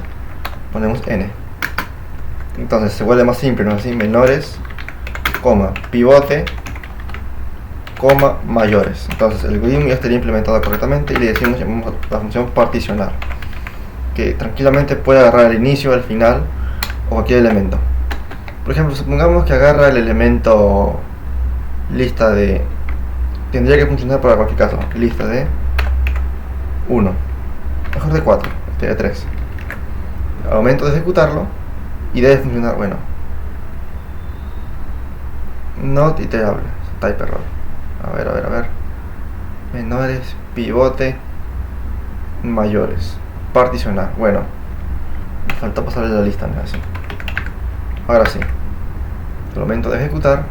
ponemos n. Entonces se vuelve más simple, ¿no? Así, menores, coma, pivote, coma, mayores. Entonces el algoritmo ya estaría implementado correctamente y le decimos, llamamos a la función particionar, que tranquilamente puede agarrar el inicio, el final o cualquier elemento. Por ejemplo, supongamos que agarra el elemento lista de... Tendría que funcionar para cualquier caso. Lista de 1. Mejor de 4. Este de 3. Al momento de ejecutarlo, y debe funcionar, bueno. Not iterable. Type error. A ver. Menores, pivote, mayores. Particionar. Bueno. Me faltó pasarle la lista, ¿no? Así. Ahora sí. Al momento de ejecutar.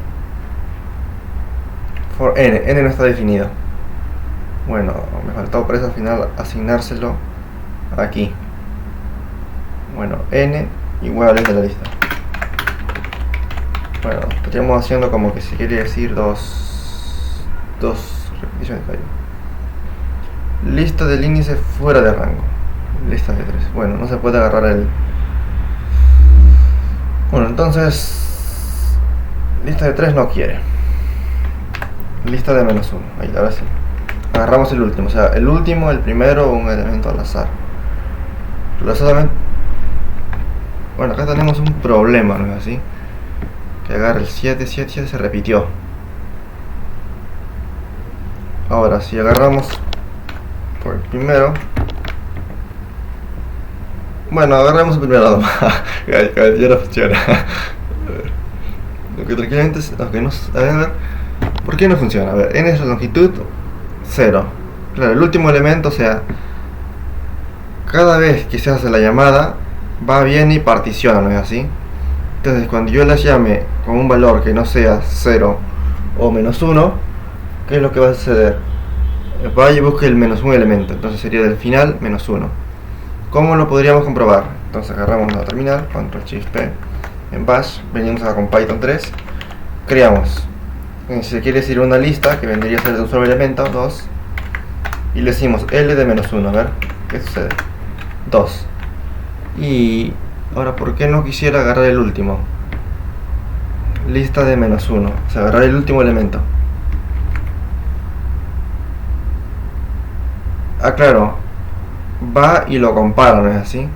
For n no está definido. Bueno, me faltó por eso al final asignárselo aquí. Bueno, n igual es de la lista. Bueno, estaríamos haciendo como que se quiere decir dos repeticiones. Lista del índice fuera de rango. Lista de 3. Bueno, no se puede agarrar el... Bueno, entonces... Lista de 3 no quiere. Lista de menos 1. Ahí, ahora sí. Agarramos el último. O sea, el último, el primero, un elemento al azar. Solamente... Bueno, acá tenemos un problema, ¿no es así? Que agarra el 7 se repitió. Ahora, si agarramos por el primero... Bueno, agarramos el primero nomás. Ya no funciona. Lo que tranquilamente es... Lo que nos... A ver, ¿por qué no funciona? A ver, n es la longitud 0. Claro, el último elemento, o sea... Cada vez que se hace la llamada, va bien y particiona, ¿no es así? Entonces, cuando yo las llame con un valor que no sea 0 o menos 1, ¿qué es lo que va a suceder? Vaya y busque el menos un elemento, entonces sería del final menos 1. ¿Cómo lo podríamos comprobar? Entonces agarramos la terminal, Ctrl+Shift+P, en Bash, venimos acá con Python 3, creamos, si se quiere decir una lista, que vendría a ser de un solo elemento, 2, y le decimos L de menos 1, a ver, ¿qué sucede? 2. Y ahora, ¿por qué no quisiera agarrar el último? Lista de menos 1, o sea, agarrar el último elemento. Ah, claro, va y lo compara, ¿no es así?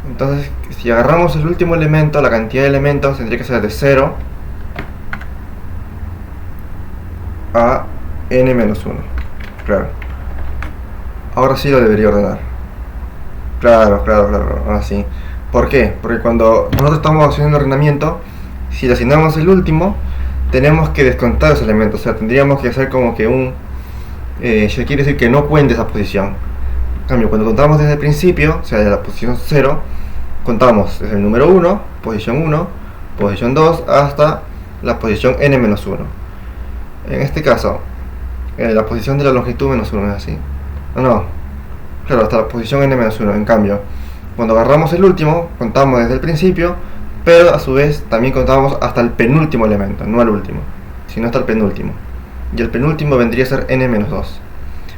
Entonces, si agarramos el último elemento, la cantidad de elementos tendría que ser de 0 a n menos 1. Claro. Ahora sí lo debería ordenar. Claro, ahora sí. ¿Por qué? Porque cuando nosotros estamos haciendo ordenamiento, si le asignamos el último, tenemos que descontar ese elemento. O sea, tendríamos que hacer como que un... eso quiere decir que no cuente esa posición. En cambio, cuando contamos desde el principio, o sea, desde la posición 0, contamos desde el número 1, posición 2, hasta la posición n-1. En este caso, la posición de la longitud menos 1 es así. No, claro, hasta la posición n-1. En cambio, cuando agarramos el último, contamos desde el principio, pero a su vez también contamos hasta el penúltimo elemento, no al último, sino hasta el penúltimo. Y el penúltimo vendría a ser n-2.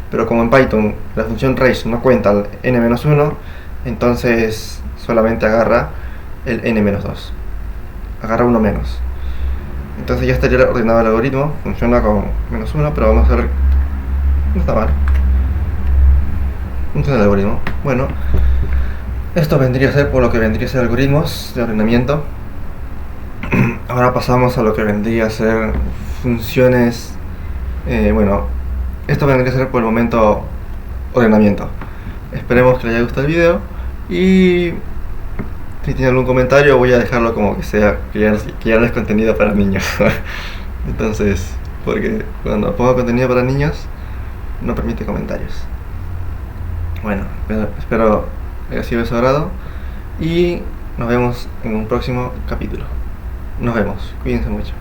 Pero como en Python la función range no cuenta al n-1, entonces solamente agarra el n-2. Agarra uno menos. Entonces ya estaría ordenado el algoritmo. Funciona con menos 1, pero vamos a ver. No está mal. Funciona el algoritmo. Bueno, Esto vendría a ser por lo que vendría a ser algoritmos de ordenamiento. Ahora pasamos a lo que vendría a ser funciones. Bueno, esto vendría a ser por el momento ordenamiento. Esperemos que les haya gustado el video y si tienen algún comentario voy a dejarlo como que sea, que ya no es contenido para niños. Entonces, porque cuando pongo contenido para niños no permite comentarios. Bueno, espero haya sido de su agrado y nos vemos en un próximo capítulo. Nos vemos, cuídense mucho.